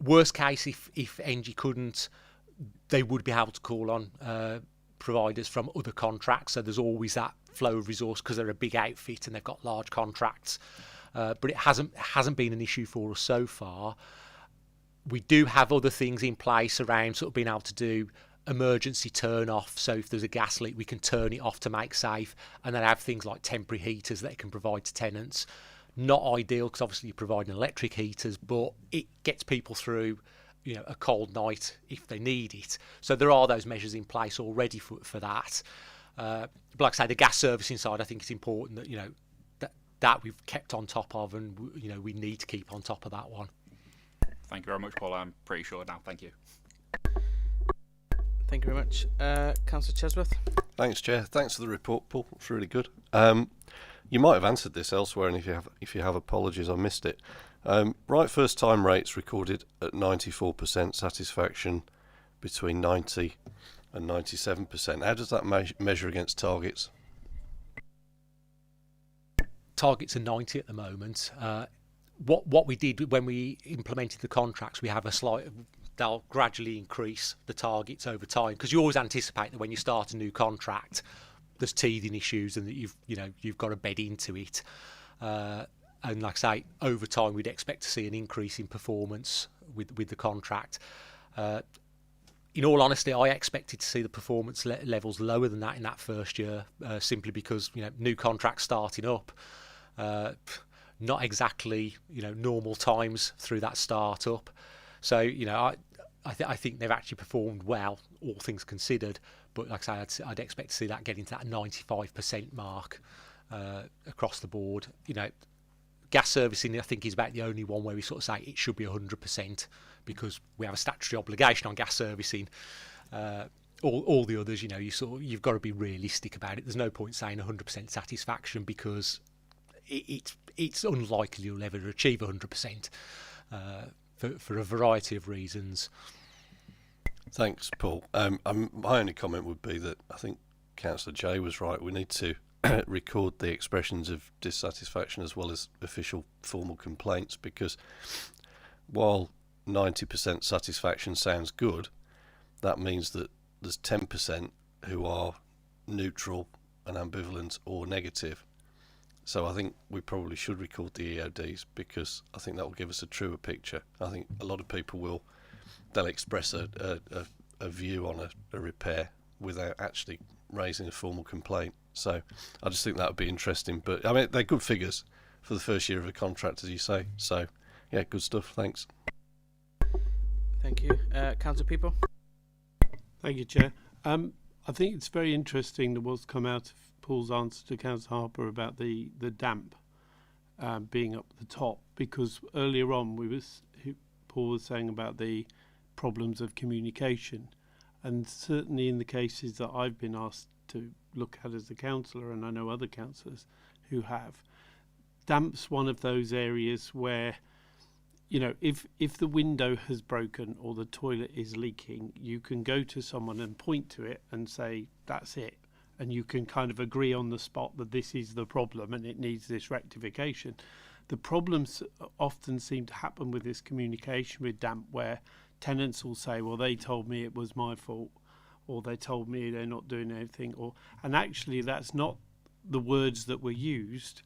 Worst case, if ENGIE couldn't, they would be able to call on providers from other contracts. So there's always that flow of resource because they're a big outfit and they've got large contracts. But it hasn't been an issue for us so far. We do have other things in place around sort of being able to do emergency turn off, so if there's a gas leak we can turn it off to make safe, and then have things like temporary heaters that it can provide to tenants. Not ideal because obviously you're providing electric heaters, but it gets people through a cold night if they need it. So there are those measures in place already for that. But like I say, the gas servicing side, I think it's important that that we've kept on top of, and we need to keep on top of that one. Thank you very much, Paul. I'm pretty sure now. Thank you. Thank you very much. Councillor Chesworth. Thanks, Chair. Thanks for the report, Paul. It's really good. You might have answered this elsewhere, and if you have, apologies, I missed it. Right first time rates recorded at 94% satisfaction between 90 and 97%. How does that measure against targets? Targets are 90 at the moment. What we did when we implemented the contracts, we have they'll gradually increase the targets over time, because you always anticipate that when you start a new contract, there's teething issues and that you've got to bed into it. And like I say, over time we'd expect to see an increase in performance with the contract. In all honesty, I expected to see the performance levels lower than that in that first year, simply because new contracts starting up, not exactly normal times through that start up. So I think they've actually performed well, all things considered. But like I say, I'd expect to see that getting to that 95% mark across the board. Gas servicing, I think, is about the only one where we sort of say it should be 100%, because we have a statutory obligation on gas servicing. All the others, you've got to be realistic about it. There's no point saying 100% satisfaction, because it's unlikely you'll ever achieve 100% for a variety of reasons. Thanks, Paul. My only comment would be that I think Councillor Jay was right. We need to record the expressions of dissatisfaction as well as official formal complaints, because while 90% satisfaction sounds good, that means that there's 10% who are neutral and ambivalent or negative. So I think we probably should record the EODs, because I think that will give us a truer picture. I think a lot of people they'll express a view on a repair without actually raising a formal complaint. So I just think that would be interesting. But I mean, they're good figures for the first year of a contract, as you say. So yeah, good stuff. Thanks. Thank you. Council people? Thank you, Chair. I think it's very interesting what's come out of Paul's answer to Councillor Harper about the damp being up the top, because earlier on Paul was saying about the problems of communication, and certainly in the cases that I've been asked to look at as a councillor, and I know other councillors who have, damp's one of those areas where if the window has broken or the toilet is leaking, you can go to someone and point to it and say that's it, and you can kind of agree on the spot that this is the problem and it needs this rectification. The problems often seem to happen with this communication with damp, where tenants will say, well, they told me it was my fault, or they told me they're not doing anything, and actually that's not the words that were used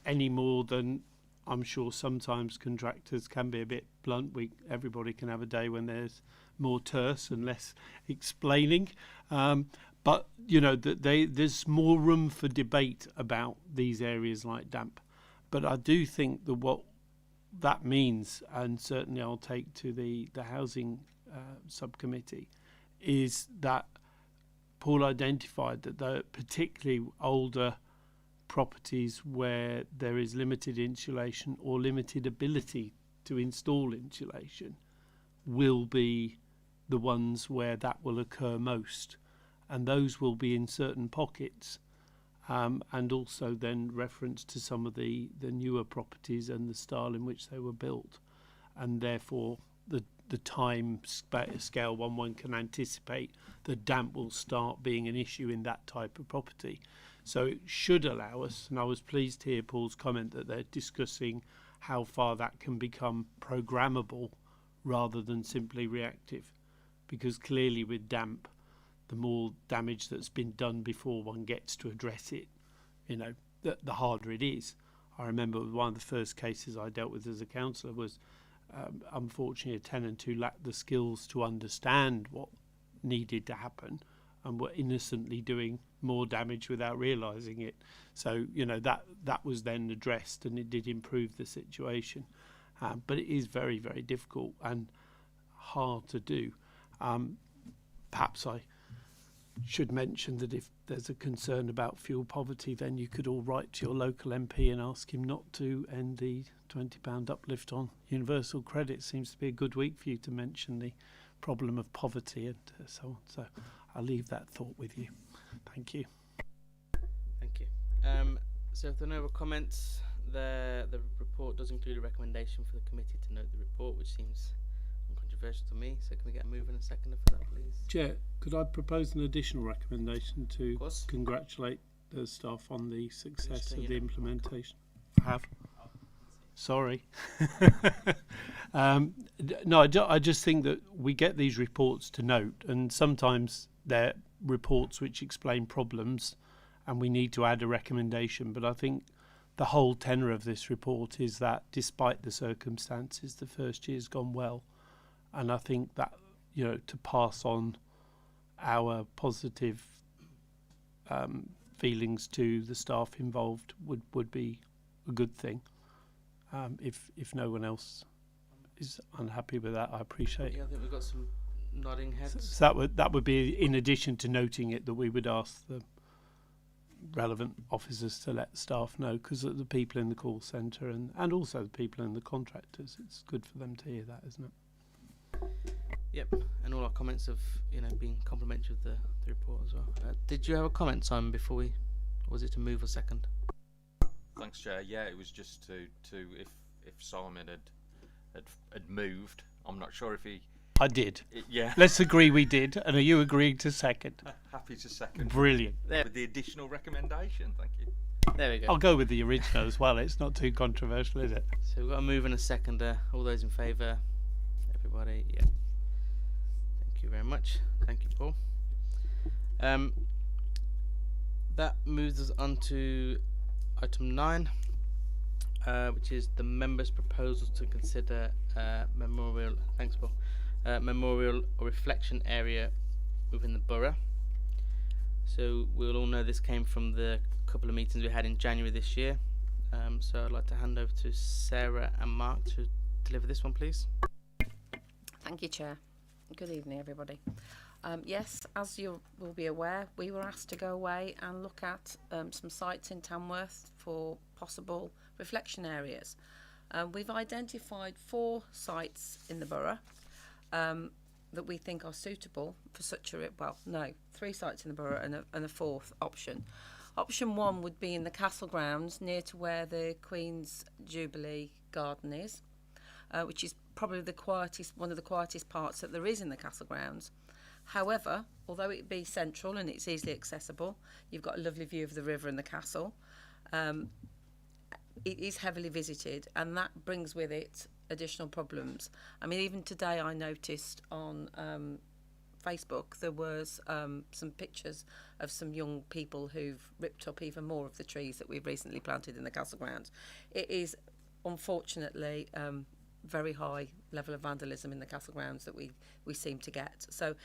any more than, I'm sure sometimes contractors can be a bit blunt. Everybody can have a day when there's more terse and less explaining. But there's more room for debate about these areas like damp. But I do think that what that means, and certainly I'll take to the housing subcommittee, is that Paul identified that particularly older properties where there is limited insulation or limited ability to install insulation will be the ones where that will occur most, and those will be in certain pockets, and also then reference to some of the newer properties and the style in which they were built, and therefore the time scale one can anticipate that damp will start being an issue in that type of property. So it should allow us, and I was pleased to hear Paul's comment that they're discussing how far that can become programmable rather than simply reactive, because clearly with damp, the more damage that's been done before one gets to address it, the harder it is. I remember one of the first cases I dealt with as a councillor was unfortunately a tenant who lacked the skills to understand what needed to happen and were innocently doing more damage without realising it. So that was then addressed, and it did improve the situation. But it is very, very difficult and hard to do. Perhaps I should mention that if there's a concern about fuel poverty, then you could all write to your local MP and ask him not to end the £20 uplift on universal credit. Seems to be a good week for you to mention the problem of poverty and so on. So I'll leave that thought with you. Thank you. Thank you. So if there are no other comments, the report does include a recommendation for the committee to note the report, which seems controversial to me, so can we get a move and a seconder for that, please? Chair, could I propose an additional recommendation to Of course. congratulate the staff on the success turn of your the mic on. implementation? I have. Sorry. No, I just think that we get these reports to note, and sometimes they're reports which explain problems, and we need to add a recommendation. But I think the whole tenor of this report is that, despite the circumstances, the first year's gone well, and I think that, you know, to pass on our positive feelings to the staff involved would be a good thing. If no one else is unhappy with that, I appreciate Yeah, it. I think we've got some nodding heads. So that would be in addition to noting it, that we would ask the relevant officers to let staff know, because the people in the call centre and also the people in the contractors, it's good for them to hear that, isn't it? Yep, and all our comments have, you know, been complimentary of the report as well. Did you have a comment, Simon, before we, or was it to move or second? Thanks, Chair. Yeah, it was just to if Simon had moved. I'm not sure if he. I did. Yeah. Let's agree we did. And are you agreeing to second? Happy to second. Brilliant. There, With the additional recommendation, thank you. there we go. I'll go with the original as well. It's not too controversial, is it? So we've got a move and a seconder. All those in favour? Everybody? Yeah. Thank you very much. Thank you, Paul. That moves us on to item 9, which is the members' proposals to consider memorial. Thanks, Paul. Memorial or reflection area within the borough. So we'll all know this came from the couple of meetings we had in January this year. So I'd like to hand over to Sarah and Mark to deliver this one, please. Thank you, Chair. Good evening, everybody. Yes, as you will be aware, we were asked to go away and look at some sites in Tamworth for possible reflection areas. We've identified 4 sites in the borough that we think are suitable for such a, 3 sites in the borough and a 4th option. Option 1 would be in the castle grounds near to where the Queen's Jubilee Garden is, which is probably one of the quietest parts that there is in the castle grounds. However, although it be central and it's easily accessible, you've got a lovely view of the river and the castle. It is heavily visited, and that brings with it additional problems. I mean, even today I noticed on Facebook there was some pictures of some young people who've ripped up even more of the trees that we've recently planted in the castle grounds. It is unfortunately very high level of vandalism in the castle grounds that we seem to get. So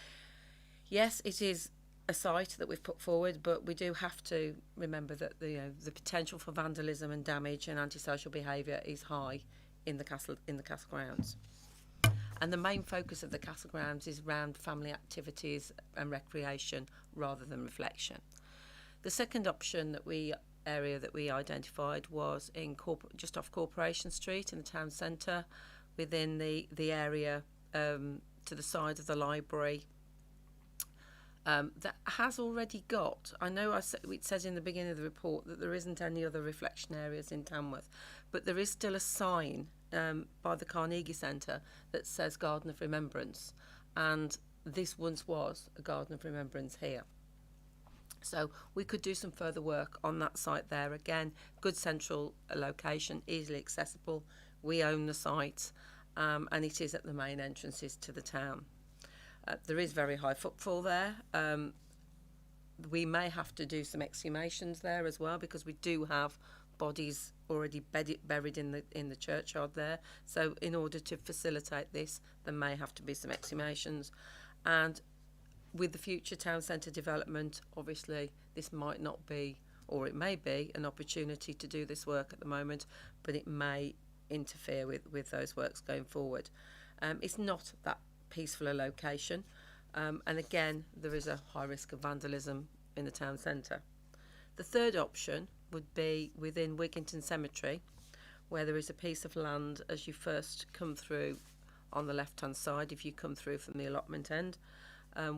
yes, it is a site that we've put forward, but we do have to remember that the potential for vandalism and damage and antisocial behaviour is high in the castle grounds. And the main focus of the castle grounds is around family activities and recreation rather than reflection. The second option area that we identified was in just off Corporation Street in the town centre, within the area to the side of the library. That has already got, I know it says in the beginning of the report that there isn't any other reflection areas in Tamworth, but there is still a sign by the Carnegie Centre that says Garden of Remembrance, and this once was a Garden of Remembrance here. So we could do some further work on that site there. Again, good central location, easily accessible. We own the site, and it is at the main entrances to the town. There is very high footfall there. We may have to do some exhumations there as well, because we do have bodies already buried in the churchyard there. So in order to facilitate this, there may have to be some exhumations. And with the future town centre development, obviously this might not be, or it may be, an opportunity to do this work at the moment, but it may interfere with those works going forward. It's not that peaceful a location, and again there is a high risk of vandalism in the town centre. The third option would be within Wiggington Cemetery, where there is a piece of land as you first come through on the left hand side, if you come through from the allotment end,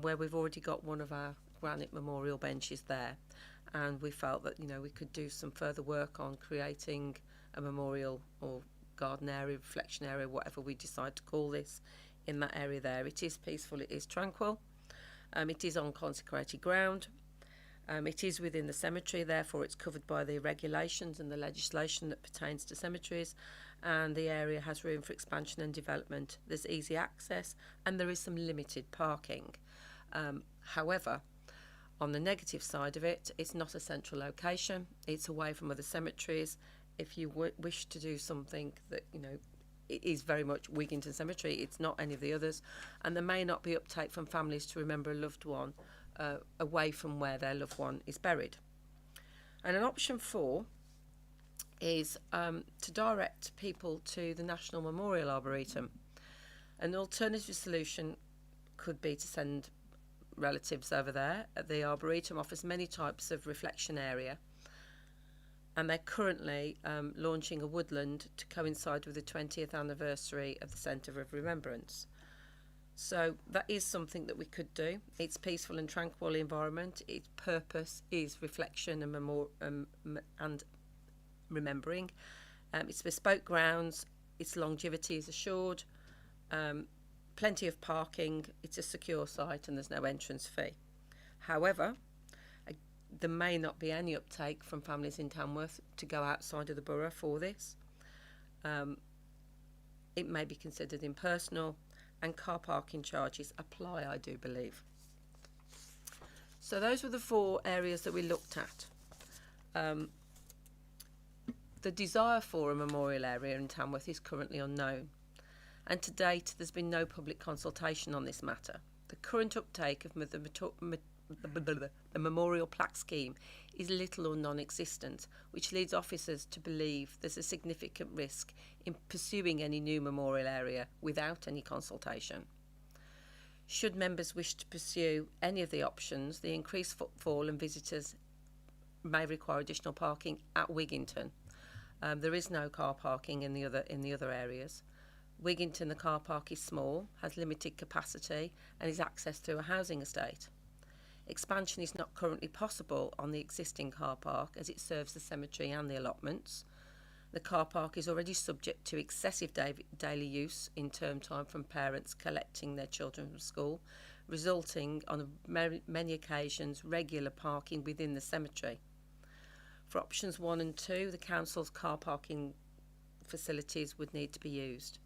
where we've already got one of our granite memorial benches there, and we felt that we could do some further work on creating a memorial or garden area, reflection area, whatever we decide to call this, in that area there. It is peaceful, it is tranquil, it is on consecrated ground, it is within the cemetery, therefore it's covered by the regulations and the legislation that pertains to cemeteries, and the area has room for expansion and development. There's easy access and there is some limited parking. However, on the negative side of it, it's not a central location, it's away from other cemeteries. If you wish to do something that, you know, it is very much Wiggington Cemetery, it's not any of the others, and there may not be uptake from families to remember a loved one away from where their loved one is buried. And an option 4 is to direct people to the National Memorial Arboretum. An alternative solution could be to send relatives over there. The Arboretum offers many types of reflection area, and they're currently launching a woodland to coincide with the 20th anniversary of the Centre of Remembrance. So that is something that we could do. It's peaceful and tranquil environment. Its purpose is reflection and remembering. It's bespoke grounds. Its longevity is assured. Plenty of parking. It's a secure site and there's no entrance fee. However, there may not be any uptake from families in Tamworth to go outside of the borough for this. It may be considered impersonal, and car parking charges apply, I do believe. So those were the 4 areas that we looked at. The desire for a memorial area in Tamworth is currently unknown, and to date there's been no public consultation on this matter. The current uptake of the memorial plaque scheme is little or non-existent, which leads officers to believe there's a significant risk in pursuing any new memorial area without any consultation. Should members wish to pursue any of the options, the increased footfall and visitors may require additional parking at Wiggington. There is no car parking in the other areas. Wiggington, the car park is small, has limited capacity and is accessed through a housing estate. Expansion is not currently possible on the existing car park as it serves the cemetery and the allotments. The car park is already subject to excessive daily use in term time from parents collecting their children from school, resulting on many occasions regular parking within the cemetery. For options 1 and 2, the council's car parking facilities would need to be used.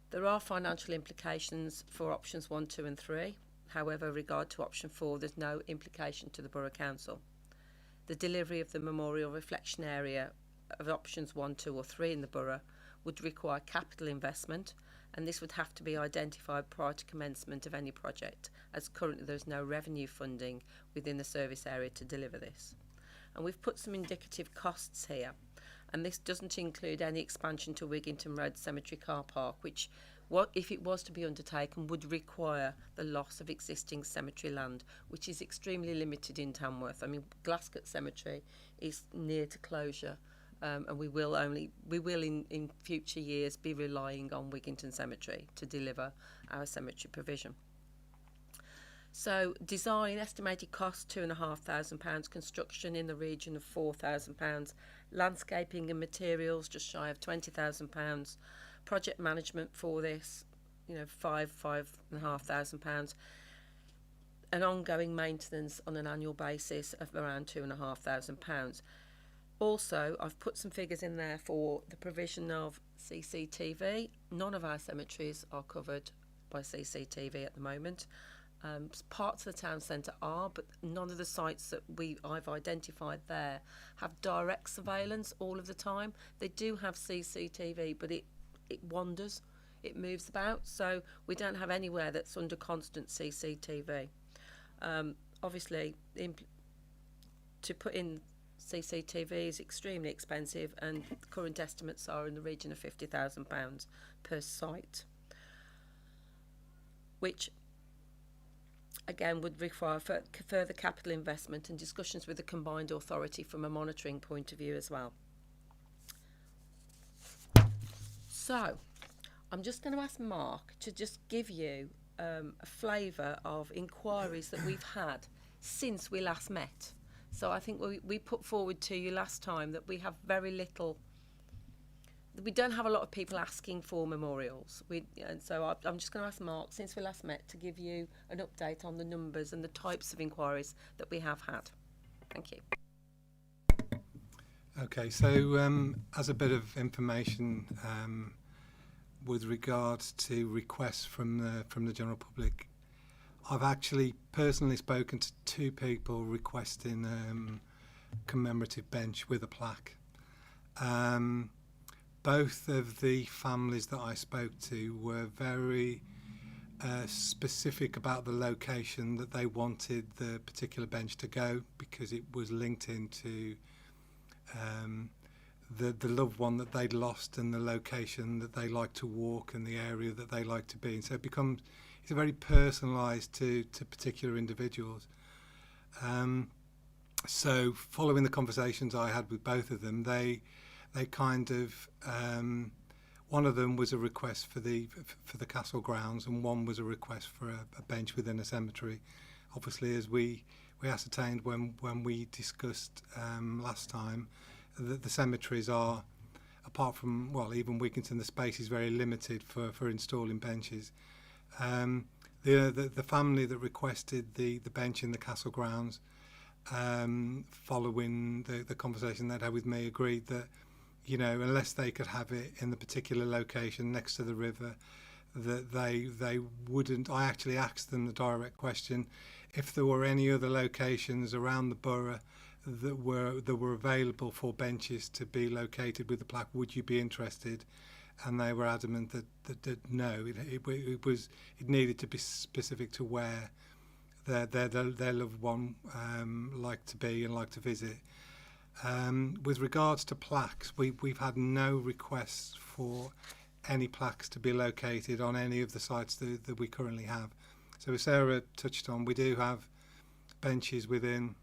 There are financial implications for options 1, 2 and 3. However, regard to option 4, there's no implication to the Borough Council. The delivery of the memorial reflection area of options 1, 2 or 3 in the Borough would require capital investment, and this would have to be identified prior to commencement of any project, as currently there's no revenue funding within the service area to deliver this. And we've put some indicative costs here, and this doesn't include any expansion to Wiggington Road Cemetery car park, which, if it was to be undertaken, would require the loss of existing cemetery land, which is extremely limited in Tamworth. I mean, Glascott Cemetery is near to closure, and we will in future years be relying on Wiggington Cemetery to deliver our cemetery provision. So design, estimated cost £2,500, construction in the region of £4,000, landscaping and materials just shy of £20,000, project management for this, £5,500, and ongoing maintenance on an annual basis of around £2,500. Also, I've put some figures in there for the provision of CCTV. None of our cemeteries are covered by CCTV at the moment. Parts of the town centre are, but none of the sites that I've identified there have direct surveillance all of the time. They do have CCTV, but it wanders, it moves about, so we don't have anywhere that's under constant CCTV. Obviously, to put in CCTV is extremely expensive, and current estimates are in the region of £50,000 per site, which again would require further capital investment and discussions with the combined authority from a monitoring point of view as well. So I'm just going to ask Mark to just give you a flavour of inquiries that we've had since we last met. So I think we put forward to you last time that we have very little we don't have a lot of people asking for memorials. And so I'm just going to ask Mark, since we last met, to give you an update on the numbers and the types of inquiries that we have had. Thank you. Okay, so as a bit of information with regards to requests from the general public, I've actually personally spoken to 2 people requesting commemorative bench with a plaque. Both of the families that I spoke to were very specific about the location that they wanted the particular bench to go, because it was linked into the loved one that they'd lost and the location that they like to walk and the area that they like to be in. So it's very personalised to particular individuals. So following the conversations I had with both of them, they kind of one of them was a request for the castle grounds, and one was a request for a bench within a cemetery. Obviously, as we ascertained when we discussed last time, that the cemeteries are, apart from, well, even Wigginton, the space is very limited for installing benches. The family that requested the bench in the castle grounds, following the conversation they'd had with me, agreed that, you know, unless they could have it in the particular location next to the river, that they wouldn't. I actually asked them the direct question, if there were any other locations around the borough that were available for benches to be located with the plaque, would you be interested? And they were adamant that no, it needed to be specific to where their loved one liked to be and liked to visit. With regards to plaques, we've had no requests for any plaques to be located on any of the sites that we currently have. So as Sarah touched on, we do have benches within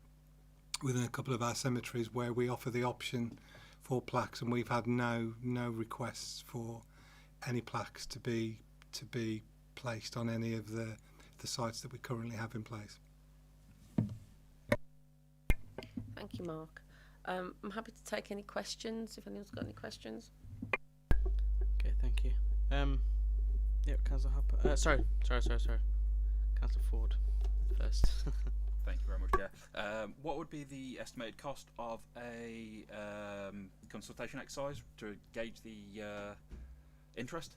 a couple of our cemeteries where we offer the option for plaques, and we've had no requests for any plaques to be placed on any of the sites that we currently have in place. Thank you, Mark. I'm happy to take any questions if anyone's got any questions. Okay, thank you. Yeah, Councillor Harper. Sorry. Councillor Ford first. Thank you very much, Chair. What would be the estimated cost of a consultation exercise to gauge the interest?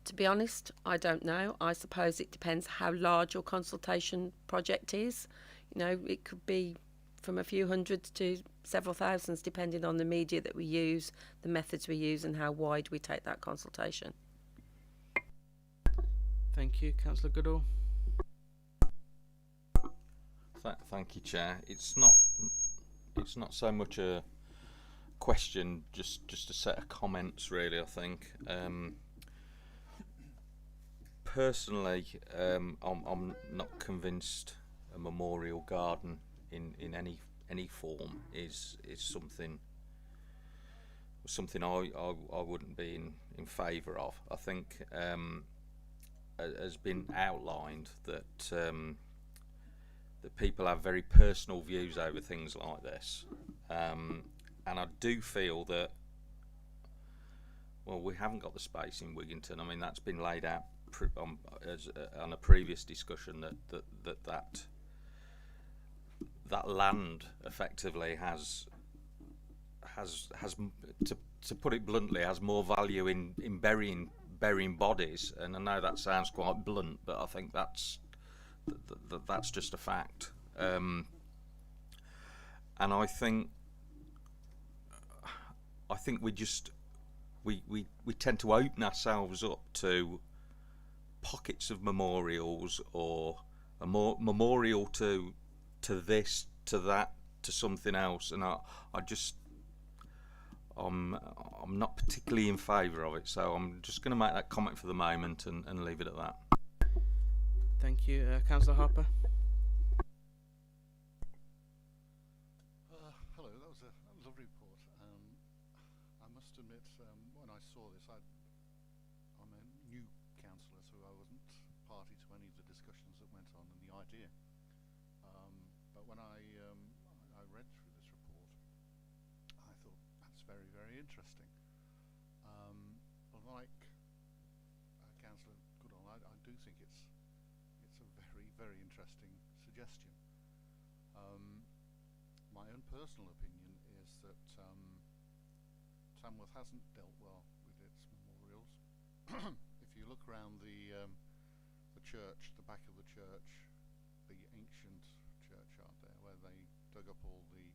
To be honest, I don't know. I suppose it depends how large your consultation project is. You know, it could be from a few hundreds to several thousands, depending on the media that we use, the methods we use, and how wide we take that consultation. Thank you, Councillor Goodall. Thank you, Chair. It's not so much a question, just a set of comments, really. I think personally, I'm not convinced a memorial garden in any form is something I wouldn't be in favour of. I think has been outlined that that people have very personal views over things like this, and I do feel that, well, we haven't got the space in Wiggington. I mean, that's been laid out on a previous discussion that land effectively has to put it bluntly, has more value in burying bodies. And I know that sounds quite blunt, but I think that's just a fact. And I think we tend to open ourselves up to pockets of memorials, or a memorial to this, to that, to something else, and I'm not particularly in favour of it, so I'm just going to make that comment for the moment and leave it at that. Thank you, Councillor Harper. Hello, that was a lovely report. I must admit, when I saw this, I'm a new councillor, so I wasn't party to any of the discussions that went on and the idea. But when I read through this report, I thought that's very, very interesting. like Councillor Goodall, I do think it's a very, very interesting suggestion. My own personal opinion is that Tamworth hasn't dealt well with its memorials. If you look around the church, the back of the church, the ancient churchyard there, where they dug up all the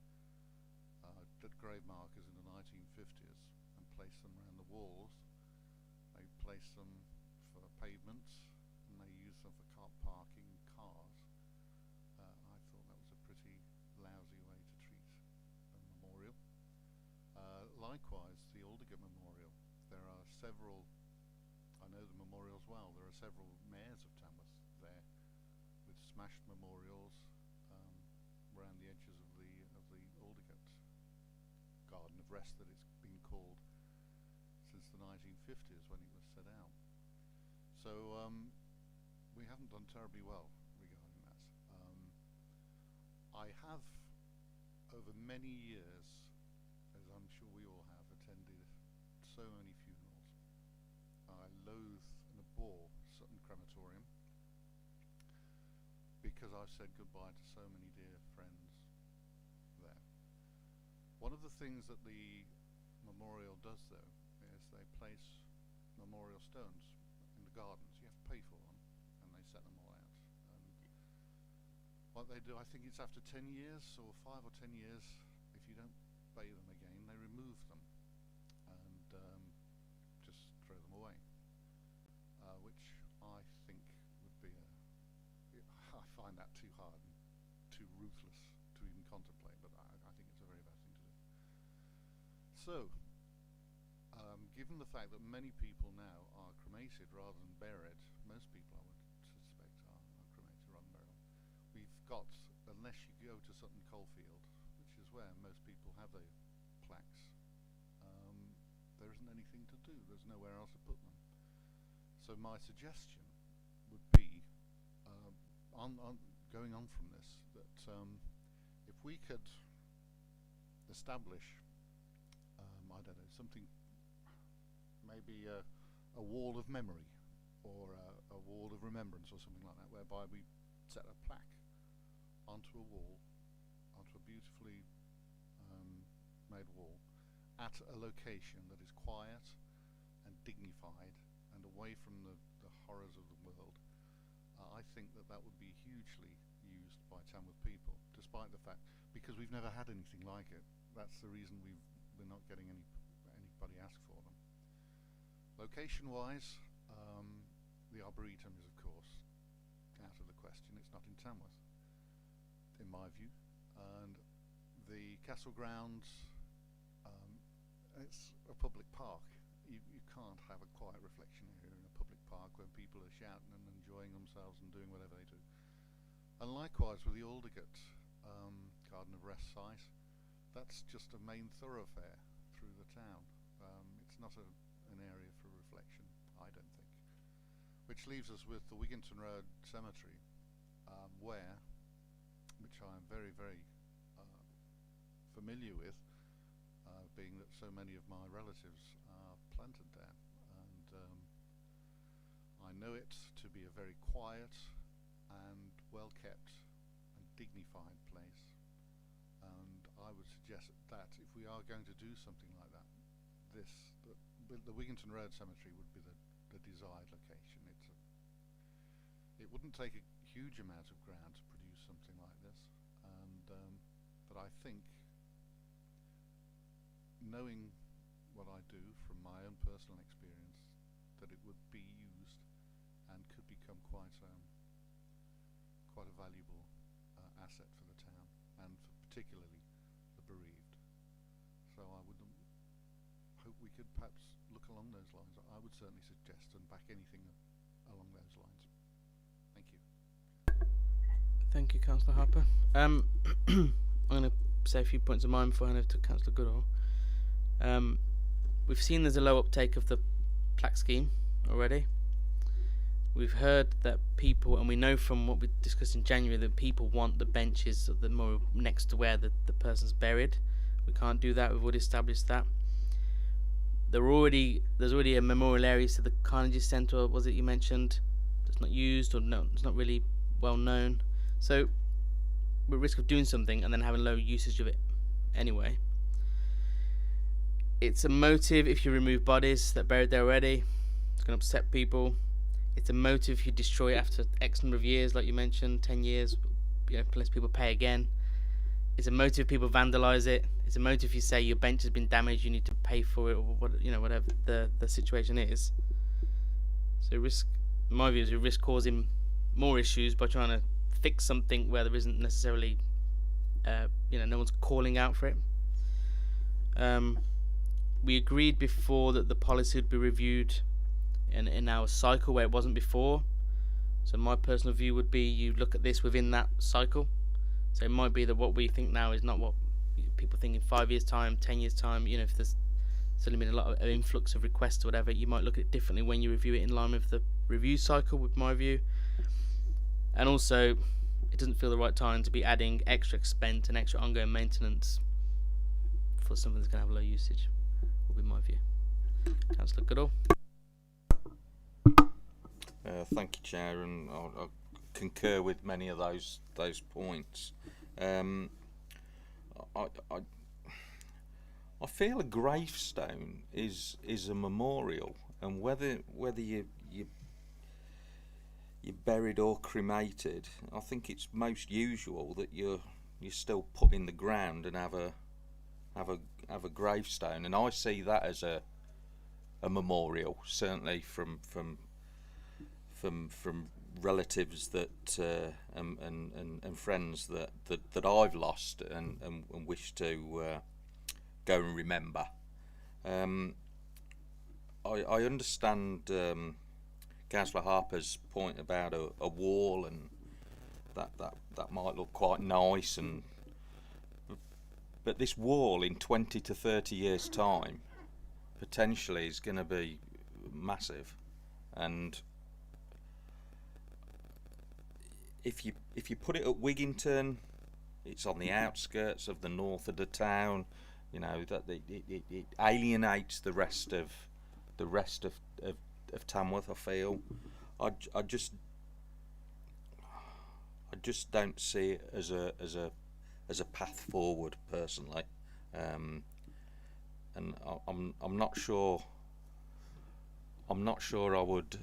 grave markers in the 1950s and placed them around the walls. They placed them for pavements, and they used them for car parking cars. I thought that was a pretty lousy way to treat a memorial. Likewise, the Aldgate Memorial. There are several, I know the memorials well, there are several mayors of Tamworth there with smashed memorials around the edges of the Aldgate Garden of Rest that it's been called since the 1950s when it was set out. So we haven't done terribly well regarding that. I have, over many years, as I'm sure we all have, attended so many funerals. I loathe and abhor Sutton Crematorium because I've said goodbye to so many dear friends there. One of the things that the memorial does, though, is they place memorial stones in the gardens. You have to pay for them, and they set them all out. And what they do, I think it's after 10 years, or 5 or 10 years, if you don't pay them again, they remove them and just throw them away, which I think would be I find that too hard and too ruthless to even contemplate, but I think it's a very bad thing to do. So, given the fact that many people now are cremated rather than buried, most people I would suspect are cremated rather than buried, we've got, unless you go to Sutton Coalfield, which is where most people have their plaques, there isn't anything to do. There's nowhere else to put them. So my suggestion would be, going on from this, that if we could establish, I don't know, something, maybe a wall of memory or a wall of remembrance or something like that, whereby we set a plaque onto a wall, onto a beautifully made wall, at a location that is quiet and dignified and away from the horrors of the world. I think that would be hugely used by Tamworth people, despite the fact, because we've never had anything like it. That's the reason we're not getting anybody ask for them. Location-wise, the Arboretum is, of course, out of the question. It's not in Tamworth, in my view. And the Castle Grounds, it's a public park. You can't have a quiet reflection area in a public park where people are shouting and enjoying themselves and doing whatever they do. And likewise with the Aldgate Garden of Rest site, that's just a main thoroughfare through the town. It's not an area for reflection, I don't think. Which leaves us with the Wiggington Cemetery, which I am very, very familiar with, being that so many of my relatives are planted there, and I know it to be a very quiet and well kept and dignified place, and I would suggest that if we are going to do something like that, the Wiggington Road Cemetery would be the desired location. It wouldn't take a huge amount of ground to produce something like this, and but I think, knowing what I do from my own personal experience, that it would be used and could become quite a valuable asset for the town, and for particularly the bereaved. So I would hope we could perhaps look along those lines. I would certainly suggest and back anything along those lines. Thank you. Thank you, Councillor Harper. I'm going to say a few points of mine before I hand over to Councillor Goodall. We've seen there's a low uptake of the plaque scheme already. We've heard that people, and we know from what we discussed in January, that people want the benches of the memorial next to where the person's buried. We can't do that, we've already established that. there's already a memorial area to the Carnegie Centre, was it you mentioned, that's not used, or no, it's not really well known. So we're at risk of doing something and then having low usage of it anyway. It's a motive if you remove bodies that are buried there already. It's going to upset people. It's a motive if you destroy it after X number of years, like you mentioned, 10 years, unless people pay again. It's a motive if people vandalise it. It's a motive if you say your bench has been damaged, you need to pay for it, or whatever the situation is. So risk, in my view, is a risk causing more issues by trying to fix something where there isn't necessarily, no one's calling out for it. We agreed before that the policy would be reviewed in our cycle where it wasn't before. So my personal view would be you look at this within that cycle. So it might be that what we think now is not what people think in 5 years' time, 10 years' time. If there's suddenly been a lot of influx of requests or whatever, you might look at it differently when you review it in line with the review cycle, with my view. And also, it doesn't feel the right time to be adding extra expense and extra ongoing maintenance for something that's going to have low usage, would be my view. Councillor Goodall. Thank you, Chair, and I'll concur with many of those points. I feel a gravestone is a memorial, and whether you're buried or cremated, I think it's most usual that you're still put in the ground and have a gravestone, and I see that as a memorial, certainly from relatives that and friends that I've lost and wish to go and remember. I understand Councillor Harper's point about a wall, and that might look quite nice, but this wall in 20 to 30 years time potentially is going to be massive, and if you put it at Wigginton, it's on the outskirts of the north of the town. That it alienates the rest of Tamworth. I feel I just don't see it as a path forward personally, and I'm not sure I would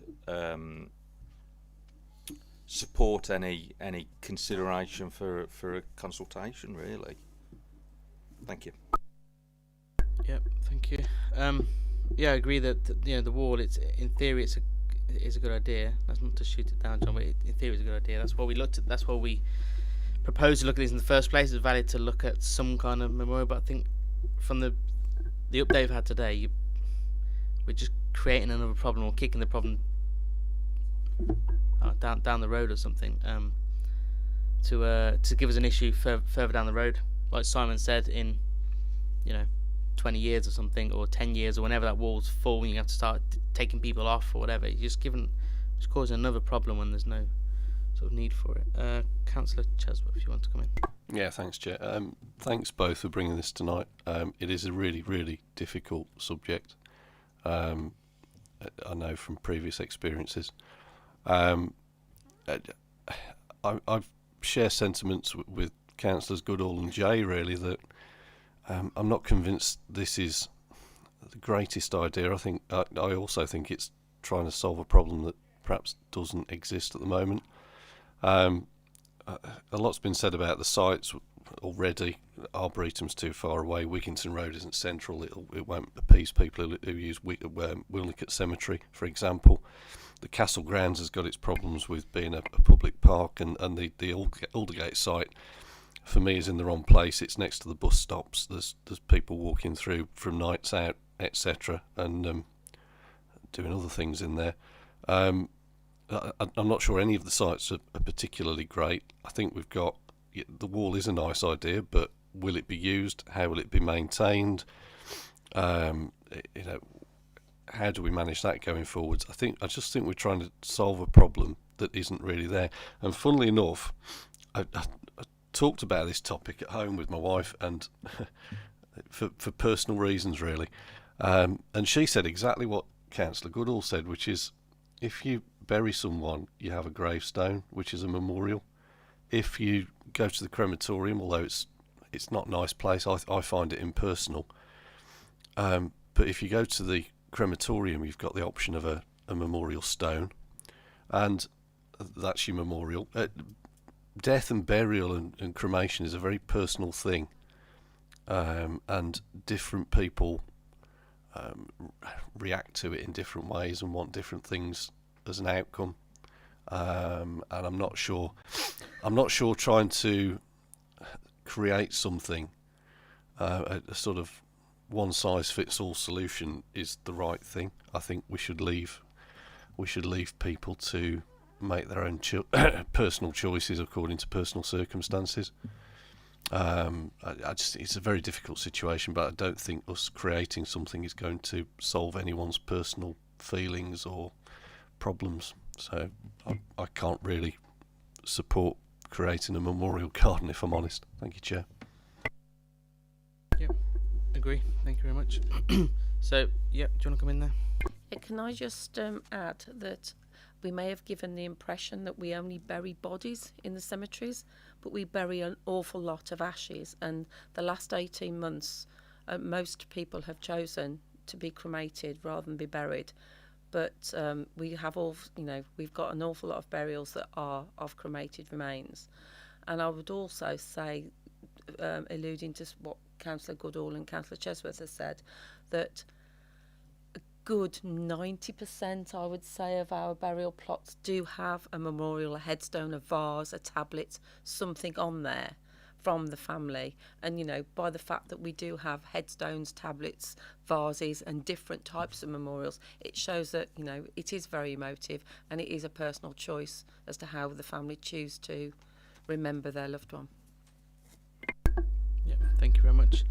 support any consideration for a consultation, really. Thank you. Yep, thank you. I agree that the wall. It's in theory it's a good idea. That's not to shoot it down, John, but in theory it's a good idea. That's what we looked at. That's what we proposed to look at this in the first place. It's valid to look at some kind of memorial, but I think from the update we've had today, we're just creating another problem or kicking the problem down the road or something, to give us an issue further down the road. Like Simon said, in 20 years or something, or 10 years, or whenever that wall's full, and you have to start taking people off or whatever, you're just causing another problem when there's no sort of need for it. Councillor Chesworth, if you want to come in. Yeah, thanks, Chair. Thanks both for bringing this tonight. It is a really, really difficult subject. I know from previous experiences. I share sentiments with Councillors Goodall and Jay, really, that I'm not convinced this is the greatest idea. I also think it's trying to solve a problem that perhaps doesn't exist at the moment. A lot's been said about the sites already. Arboretum's too far away. Wigginton Road isn't central. It won't appease people who use Wiggington Cemetery, for example. The Castle Grounds has got its problems with being a public park, and the Aldergate site, for me, is in the wrong place. It's next to the bus stops. There's people walking through from nights out, etc., and doing other things in there. I'm not sure any of the sites are particularly great. I think we've got the wall is a nice idea, but will it be used? How will it be maintained? How do we manage that going forwards? I just think we're trying to solve a problem that isn't really there. And funnily enough, I talked about this topic at home with my wife, and for personal reasons really, And she said exactly what Councillor Goodall said, which is, if you bury someone, you have a gravestone, which is a memorial. If you go to the crematorium, although it's not a nice place, I find it impersonal. But if you go to the crematorium, you've got the option of a memorial stone, and that's your memorial. Death and burial and cremation is a very personal thing, and different people react to it in different ways and want different things as an outcome. And I'm not sure trying to create something, a sort of one size fits all solution is the right thing. I think we should leave people to make their own personal choices according to personal circumstances. It's a very difficult situation, but I don't think us creating something is going to solve anyone's personal feelings or problems. So I can't really support creating a memorial garden, if I'm honest. Thank you, Chair. Yep, agree. Thank you very much. So, yeah, do you want to come in there? Can I just add that we may have given the impression that we only bury bodies in the cemeteries, but we bury an awful lot of ashes. And the last 18 months, most people have chosen to be cremated rather than be buried. But we have we've got an awful lot of burials that are of cremated remains. And I would also say, alluding to what Councillor Goodall and Councillor Chesworth has said, that a good 90%, I would say, of our burial plots do have a memorial, a headstone, a vase, a tablet, something on there from the family. And, by the fact that we do have headstones, tablets, vases and different types of memorials, it shows that, it is very emotive and it is a personal choice as to how the family choose to remember their loved one. Yeah, thank you very much.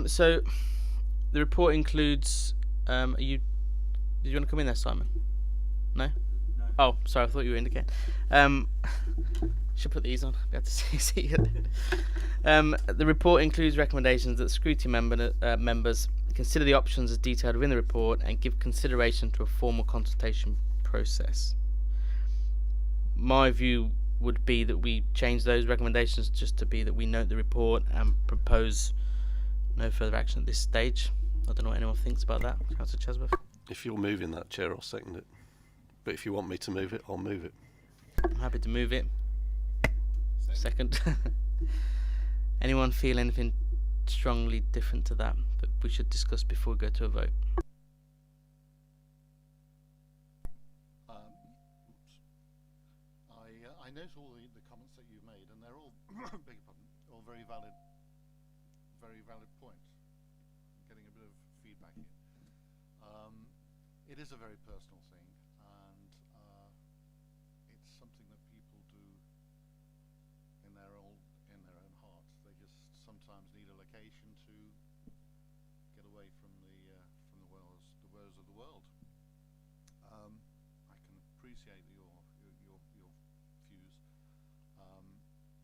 So the report includes, did you want to come in there, Simon? No? Oh, sorry, I thought you were indicating. Should put these on, be able to see it. The report includes recommendations that Scrutiny members consider the options as detailed within the report and give consideration to a formal consultation process. My view would be that we change those recommendations just to be that we note the report and propose no further action at this stage. I don't know what anyone thinks about that. Councillor Chesworth? If you're moving that, Chair, I'll second it. But if you want me to move it, I'll move it. I'm happy to move it. Second. Anyone feel anything strongly different to that we should discuss before we go to a vote? I note all the comments that you've made, and they're all, beg your pardon, all very valid points. I'm getting a bit of feedback here. It is a very personal thing, and it's something that people do in their own hearts. They just sometimes need a location to get away from the woes of the world. I can appreciate your views.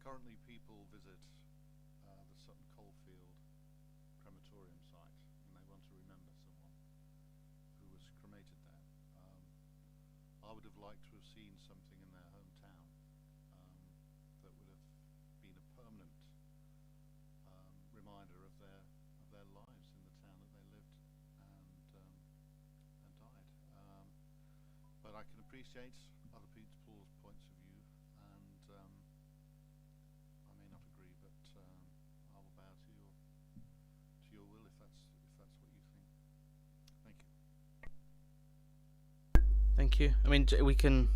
Currently, people visit the Sutton Coldfield crematorium site, and they want to remember someone who was cremated there. I would have liked to have seen something in their hometown that would have been a permanent reminder of their lives in the town that they lived and died. But I can appreciate other people's points of view, and I may not agree, but I will bow to your will if that's what you think. Thank you. Thank you. I mean, we can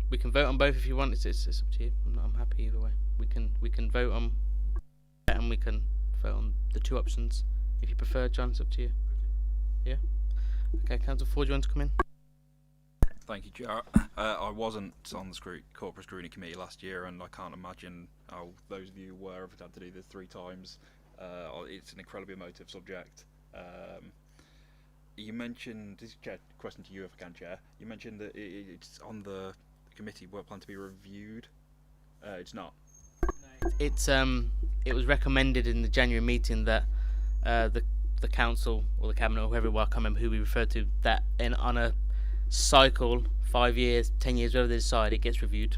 vote on both if you want. It's up to you. I'm happy either way. We can vote on, and we can vote on the two options if you prefer. John, it's up to you. Yeah. Okay, Councillor Ford, do you want to come in? Thank you, Chair. I wasn't on the Corporate Scrutiny Committee last year, and I can't imagine how those of you were if we've had to do this 3 times. It's an incredibly emotive subject. You mentioned, this is a question to you if I can, Chair. You mentioned that it's on the committee work plan to be reviewed. It's not. It was recommended in the January meeting that the the council or the cabinet or whoever, I can't remember who we referred to, that on a cycle, 5 years, 10 years, whatever they decide, it gets reviewed.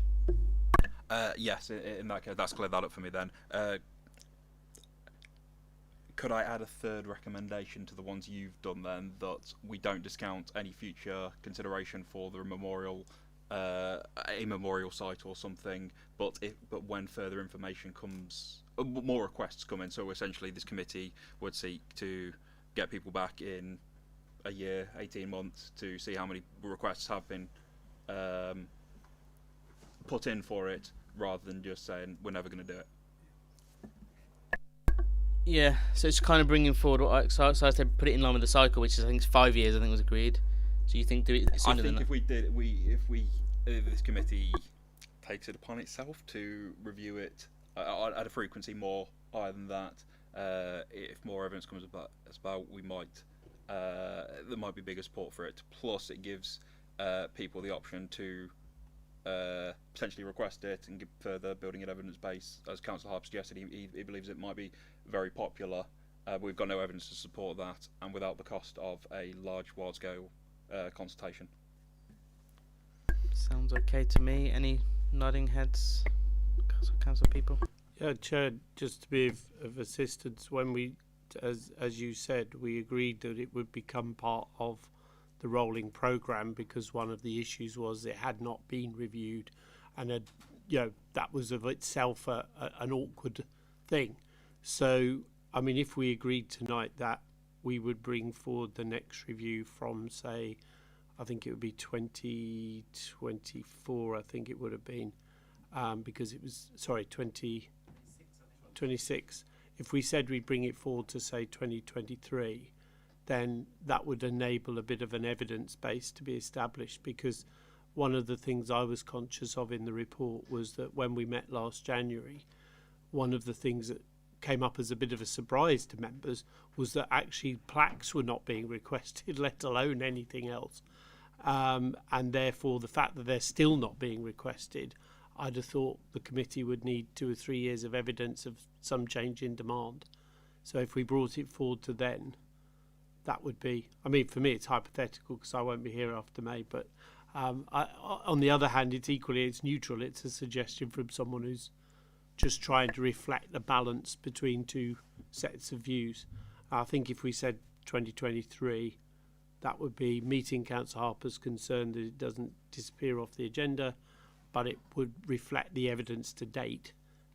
Yes, in that case, that's cleared that up for me then. Could I add a third recommendation to the ones you've done then, that we don't discount any future consideration for the memorial, a memorial site or something, but when further information comes, more requests come in, so essentially this committee would seek to get people back in a year, 18 months, to see how many requests have been put in for it, rather than just saying we're never going to do it. Yeah, so it's kind of bringing forward. So I said put it in line with the cycle, which is I think it's 5 years. I think was agreed. So you think do it sooner than that? I think if this committee takes it upon itself to review it at a frequency more higher than that, if more evidence comes about, we might there might be bigger support for it. Plus, it gives people the option to potentially request it and give further building an evidence base. As Councillor Harper suggested, he believes it might be very popular. But we've got no evidence to support that, and without the cost of a large wide-scale consultation. Sounds okay to me. Any nodding heads, council people? Yeah, Chair, just to be of assistance, when we, as you said, we agreed that it would become part of the rolling programme, because one of the issues was it had not been reviewed, and that was of itself an awkward thing. So, I mean, if we agreed tonight that we would bring forward the next review from, say, I think it would be 2024, I think it would have been, because it was, 2026. If we said we'd bring it forward to, say, 2023, then that would enable a bit of an evidence base to be established, because one of the things I was conscious of in the report was that when we met last January, one of the things that came up as a bit of a surprise to members was that actually plaques were not being requested, let alone anything else. And therefore the fact that they're still not being requested, I'd have thought the committee would need 2 or 3 years of evidence of some change in demand. So if we brought it forward to then, that would be, I mean, for me it's hypothetical because I won't be here after May, but on the other hand, it's neutral. It's a suggestion from someone who's just trying to reflect the balance between two sets of views. I think if we said 2023, that would be meeting Councillor Harper's concern that it doesn't disappear off the agenda, but it would reflect the evidence to date,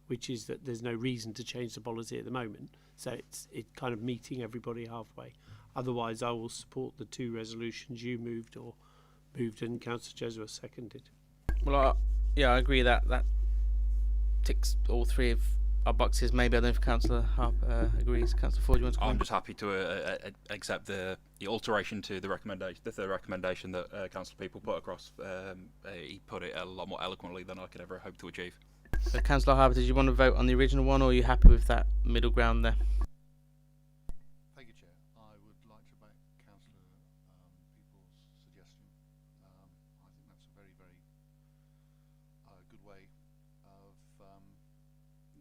which is that there's no reason to change the policy at the moment. So it's kind of meeting everybody halfway. Otherwise, I will support the 2 resolutions you moved and Councillor Jesua seconded. Well, I agree that ticks all 3 of our boxes. Maybe I don't know if Councillor Harper agrees. Councillor Ford, do you want to comment? I'm just happy to accept the alteration to the recommendation, the third recommendation that Councillor People put across. He put it a lot more eloquently than I could ever hope to achieve. So, Councillor Harper, did you want to vote on the original one, or are you happy with that middle ground there? Thank you, Chair. I would like to back Councillor People's suggestion. I think that's a very, very good way of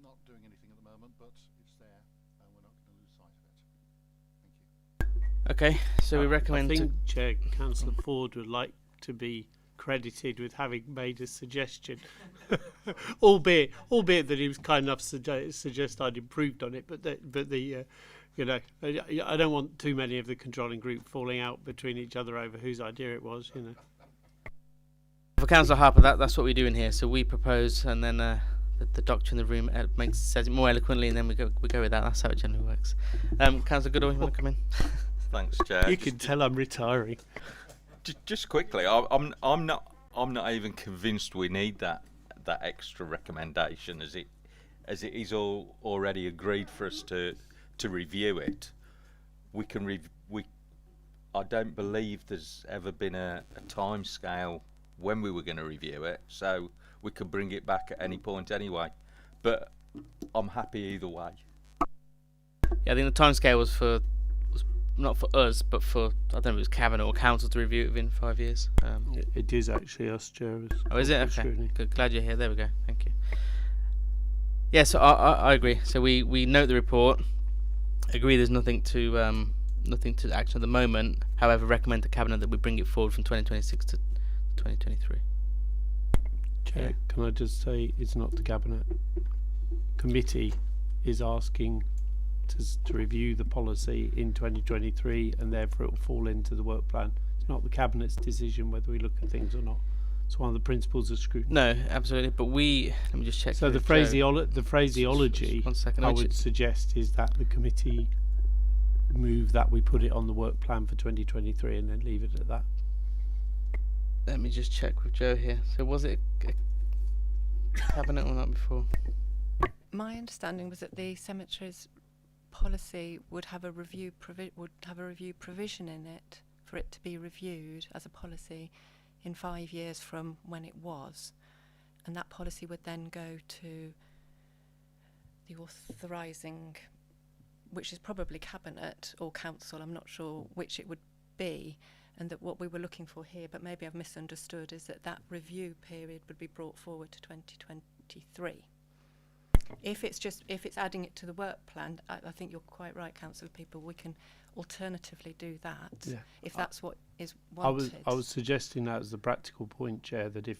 not doing anything at the moment, but it's there, and we're not going to lose sight of it. Thank you. Okay, so we recommend. I think, Chair, Councillor Ford would like to be credited with having made a suggestion, albeit that he was kind enough to suggest I'd improved on it. But I don't want too many of the controlling group falling out between each other over whose idea it was. For Councillor Harper, that's what we do in here. So we propose, and then the doctor in the room says it more eloquently, and then we go with that. That's how it generally works. Councillor Goodall, you want to come in? Thanks, Chair. You can tell I'm retiring. Just quickly, I'm not even convinced we need that extra recommendation, as it is already agreed for us to review it. I don't believe there's ever been a time scale when we were going to review it, so we could bring it back at any point anyway. But I'm happy either way. Yeah, I think the time scale was not for us, but for, I don't know if it was Cabinet or Council to review it within 5 years. It is actually us, Chair. Oh, is it? Okay. Good. Glad you're here. There we go. Thank you. Yeah, so I agree. So we note the report, agree there's nothing to nothing to action at the moment. However, recommend to Cabinet that we bring it forward from 2026 to 2023. Chair, can I just say it's not the Cabinet. Committee is asking to review the policy in 2023, and therefore it will fall into the work plan. It's not the Cabinet's decision whether we look at things or not. It's one of the principles of scrutiny. No, absolutely. But let me just check. So the phraseology, 1 second. I would suggest, is that the committee move that we put it on the work plan for 2023 and then leave it at that. Let me just check with Joe here. So was it a Cabinet or not before? My understanding was that the cemetery's policy would have a review provision in it for it to be reviewed as a policy in 5 years from when it was, and that policy would then go to the authorising, which is probably Cabinet or Council, I'm not sure which it would be, and that what we were looking for here, but maybe I've misunderstood, is that review period would be brought forward to 2023. If it's adding it to the work plan, I think you're quite right, councillor people. We can alternatively do that if that's what is wanted. I was suggesting that as the practical point, Chair, that if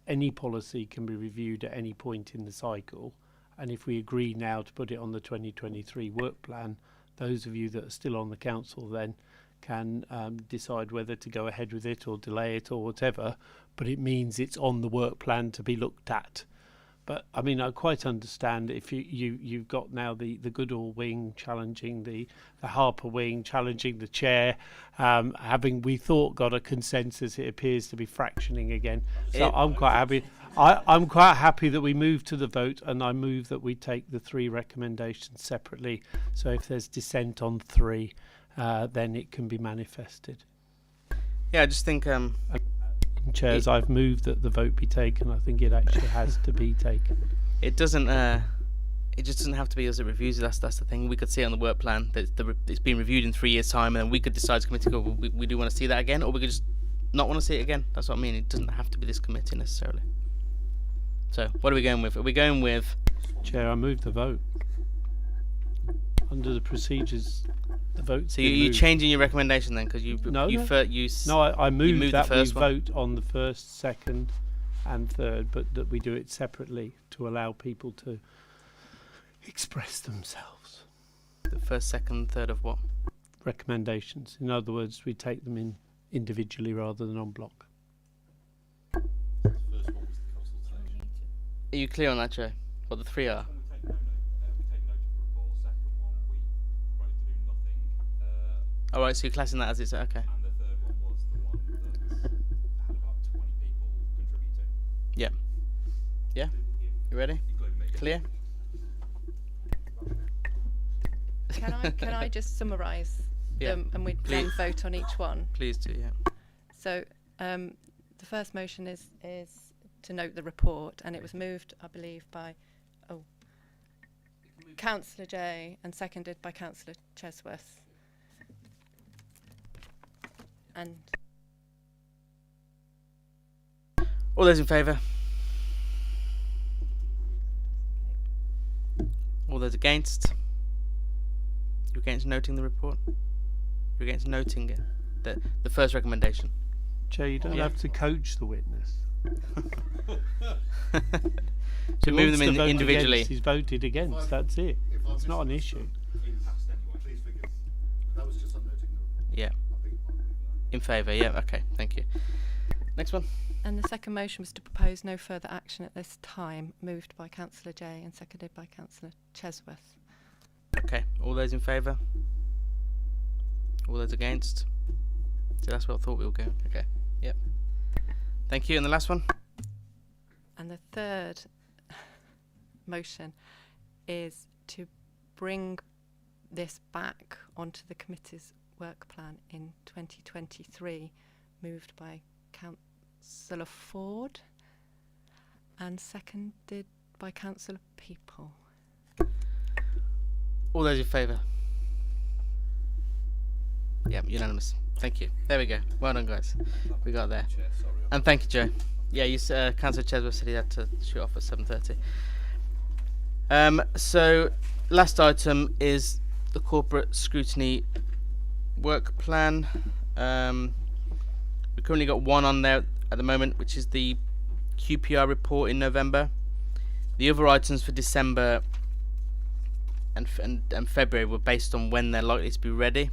any policy can be reviewed at any point in the cycle, and if we agree now to put it on the 2023 work plan, those of you that are still on the council then can decide whether to go ahead with it or delay it or whatever, but it means it's on the work plan to be looked at. But I mean, I quite understand if you've got now the Goodall wing challenging the Harper wing challenging the chair, having we thought got a consensus, it appears to be fractioning again. So I'm quite happy. I'm quite happy that we move to the vote, and I move that we take the 3 recommendations separately. So if there's dissent on 3, then it can be manifested. Yeah, I just think. Chairs, I've moved that the vote be taken. I think it actually has to be taken. It doesn't. It just doesn't have to be as it reviews it. That's the thing. We could see it on the work plan that it's been reviewed in 3 years' time, and then we could decide as a committee, we do want to see that again, or we could just not want to see it again. That's what I mean. It doesn't have to be this committee necessarily. So, what are we going with? Are we going with? Chair, I move the vote. Under the procedures, the vote. So you're changing your recommendation then, because I moved that we one. vote on the first, second, and third, but that we do it separately to allow people to express themselves. The first, second, third of what? Recommendations. In other words, we take them in individually rather than en bloc. The first one was the consultation. Are you clear on that, Joe? What the 3 are? All right, so you're classing that as it's okay. And the third one was the one that had about 20 people contributing. Yeah. Yeah. You ready? Clear? Can I just summarise them and we then vote on each one? Please do. Yeah. So the first motion is to note the report, and it was moved, I believe, by Councillor Jay and seconded by Councillor Chesworth. And all those in favour? All those against? You're against noting the report? You're against noting it? The first recommendation? Chair, you don't have to coach the witness. So move them in individually. He's voted against, that's it. It's not an issue. Please forgive. That was just on noting the report. Yeah. In favour, yeah, okay, thank you. Next one. And the second motion was to propose no further action at this time, moved by Councillor Jay and seconded by Councillor Chesworth. Okay, all those in favour? All those against? So that's what I thought we were going. Okay, yep. Thank you, and the last one? And the third motion is to bring this back onto the committee's work plan in 2023, moved by Councillor Ford and seconded by Councillor People. All those in favour? Yep, unanimous. Thank you. There we go. Well done, guys. We got there. And thank you, Joe. Yeah, Councillor Chesworth said he had to shoot off at 7:30. So, last item is the corporate scrutiny work plan. We've currently got one on there at the moment, which is the QPR report in November. The other items for December and February were based on when they're likely to be ready.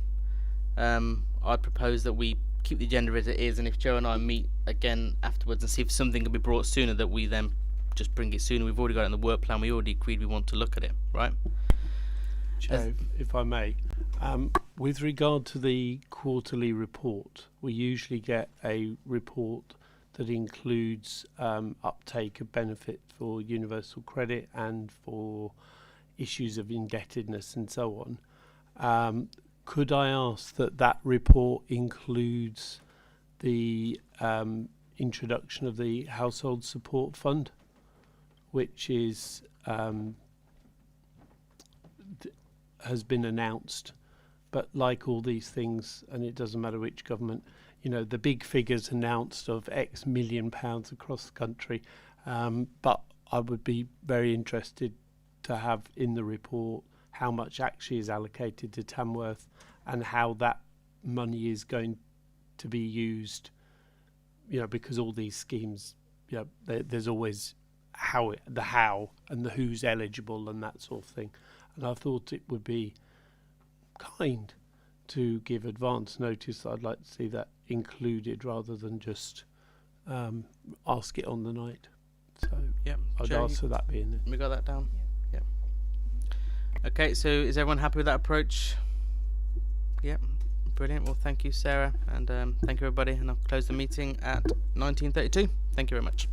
I'd propose that we keep the agenda as it is, and if Joe and I meet again afterwards and see if something can be brought sooner, that we then just bring it sooner. We've already got it in the work plan. We already agreed we want to look at it, right? Chair, if I may, with regard to the quarterly report, we usually get a report that includes uptake of benefit for universal credit and for issues of indebtedness and so on. Could I ask that that report includes the introduction of the Household Support Fund, which is has been announced, but like all these things, and it doesn't matter which government, you know, the big figures announced of X million pounds across the country, but I would be very interested to have in the report how much actually is allocated to Tamworth and how that money is going to be used, you know, because all these schemes, you know, there's always the how and the who's eligible and that sort of thing. And I thought it would be kind to give advance notice. I'd like to see that included rather than just ask it on the night. So Yeah, I'd Joe, ask for that being there. we got that down. Yeah. Okay, so is everyone happy with that approach? Yep, brilliant. Well, thank you, Sarah, and thank you, everybody. And I'll close the meeting at 19:32. Thank you very much.